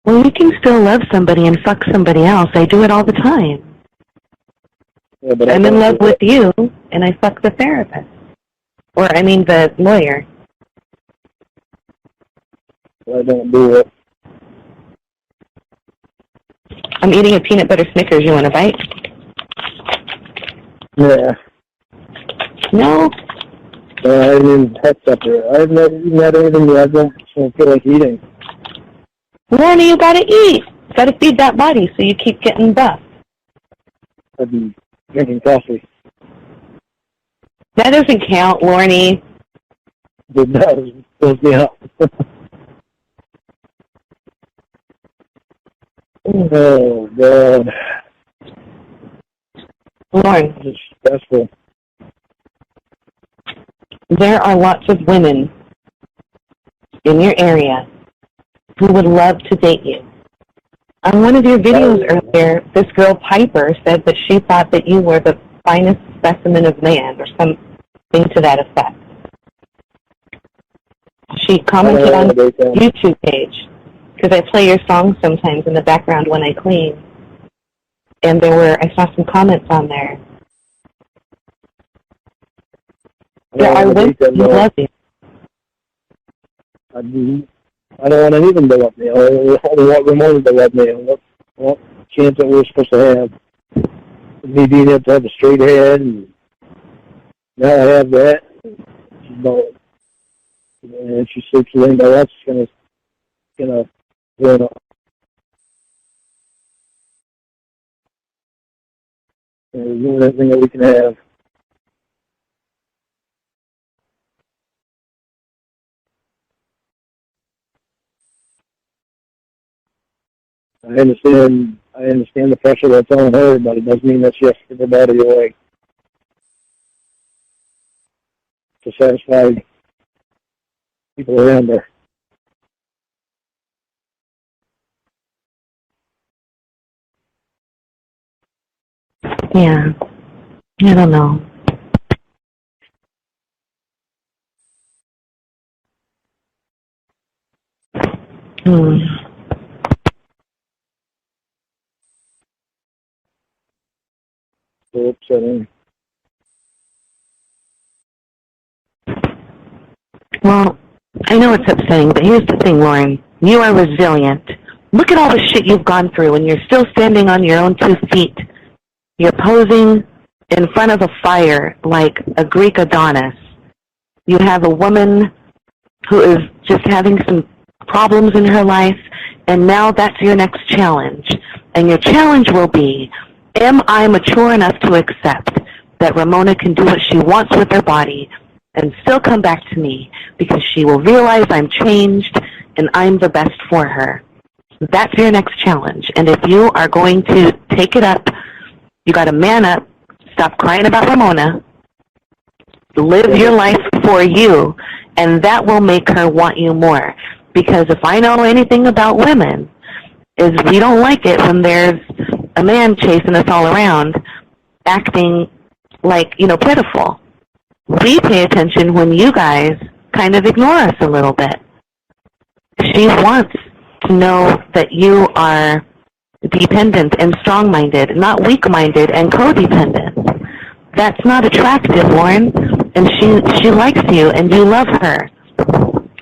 Well, you can still love somebody and fuck somebody else. I do it all the time. Yeah, but I'm in love with you, and I fuck the therapist. Or, I mean, the lawyer. I don't do it. I'm eating a peanut butter Snickers. You want a bite? Yeah. No? I mean, head supper. I've never even had anything that I don't feel like eating. Lorne, you gotta eat. You gotta feed that body so you keep getting buff. I'd be drinking coffee. That doesn't count, Lorne. It does. Fills me up. Oh, God. Lorne, It's stressful. there are lots of women in your area who would love to date you. On one of your videos earlier, this girl, Piper, said that she thought that you were the finest specimen of man, or something to that effect. She commented on your YouTube page, because I play your songs sometimes in the background when I clean, and I saw some comments on there. There are women who love you. I don't want anything to love me. I want Ramona to love me. What chance that we're supposed to have? Me being able to have a straight head, and now I have that. And she sleeps with anybody else, it's gonna ruin up. Ruin everything that we can have. I understand the pressure that's on her, but it doesn't mean that she has to give her body away to satisfy people around her. Yeah, I don't know. So upsetting. Well, I know it's upsetting, but here's the thing, Lorne. You are resilient. Look at all the shit you've gone through, and you're still standing on your own 2 feet. You're posing in front of a fire like a Greek Adonis. You have a woman who is just having some problems in her life, and now that's your next challenge. And your challenge will be, am I mature enough to accept that Ramona can do what she wants with her body and still come back to me because she will realize I'm changed and I'm the best for her? That's your next challenge. And if you are going to take it up, you got to man up, stop crying about Ramona, live your life for you, and that will make her want you more. Because if I know anything about women, is we don't like it when there's a man chasing us all around, acting like, pitiful. We pay attention when you guys kind of ignore us a little bit. She wants to know that you are dependent and strong-minded, not weak-minded and codependent. That's not attractive, Lorne. And she likes you, and you love her.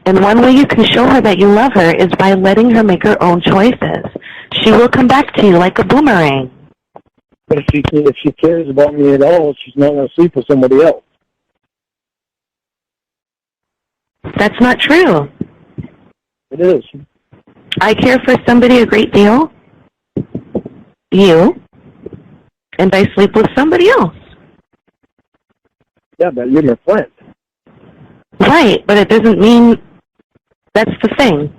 And one way you can show her that you love her is by letting her make her own choices. She will come back to you like a boomerang. But if she cares about me at all, she's not going to sleep with somebody else. That's not true. It is. I care for somebody a great deal, you, and I sleep with somebody else. Yeah, but you're my friend. Right, but it doesn't mean that's the thing.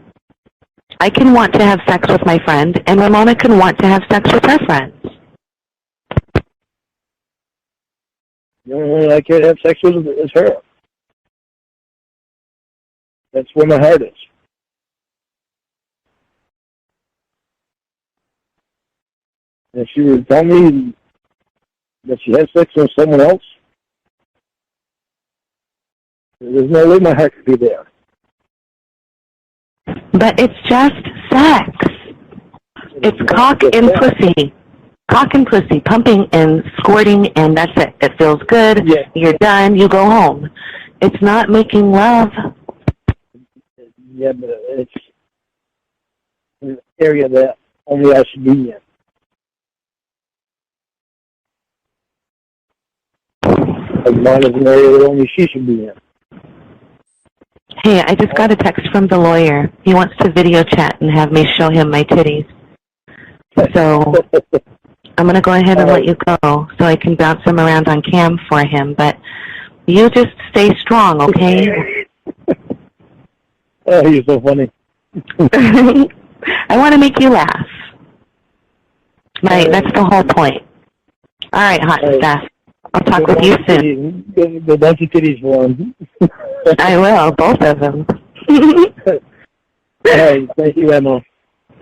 I can want to have sex with my friend, and Ramona can want to have sex with her friends. The only one I can't have sex with is her. That's where my heart is. If she would tell me that she has sex with someone else, there's no way my heart could be there. But it's just sex. It's cock and pussy. cock and pussy, pumping and squirting, and that's it. It feels good. Yeah. You're done. You go home. It's not making love. Yeah, but it's an area that only I should be in. Like mine is an area that only she should be in. Hey, I just got a text from the lawyer. He wants to video chat and have me show him my titties. So I'm going to go ahead and let you go so I can bounce them around on cam for him. But you just stay strong, okay? Oh, you're so funny. I want to make you laugh. That's the whole point. All right, hot stuff. I'll talk with you soon. Go bunch of titties for him. I will, both of them. All right, thank you, Emma.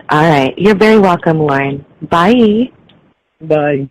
All right, you're very welcome, Lorne. Bye. Bye.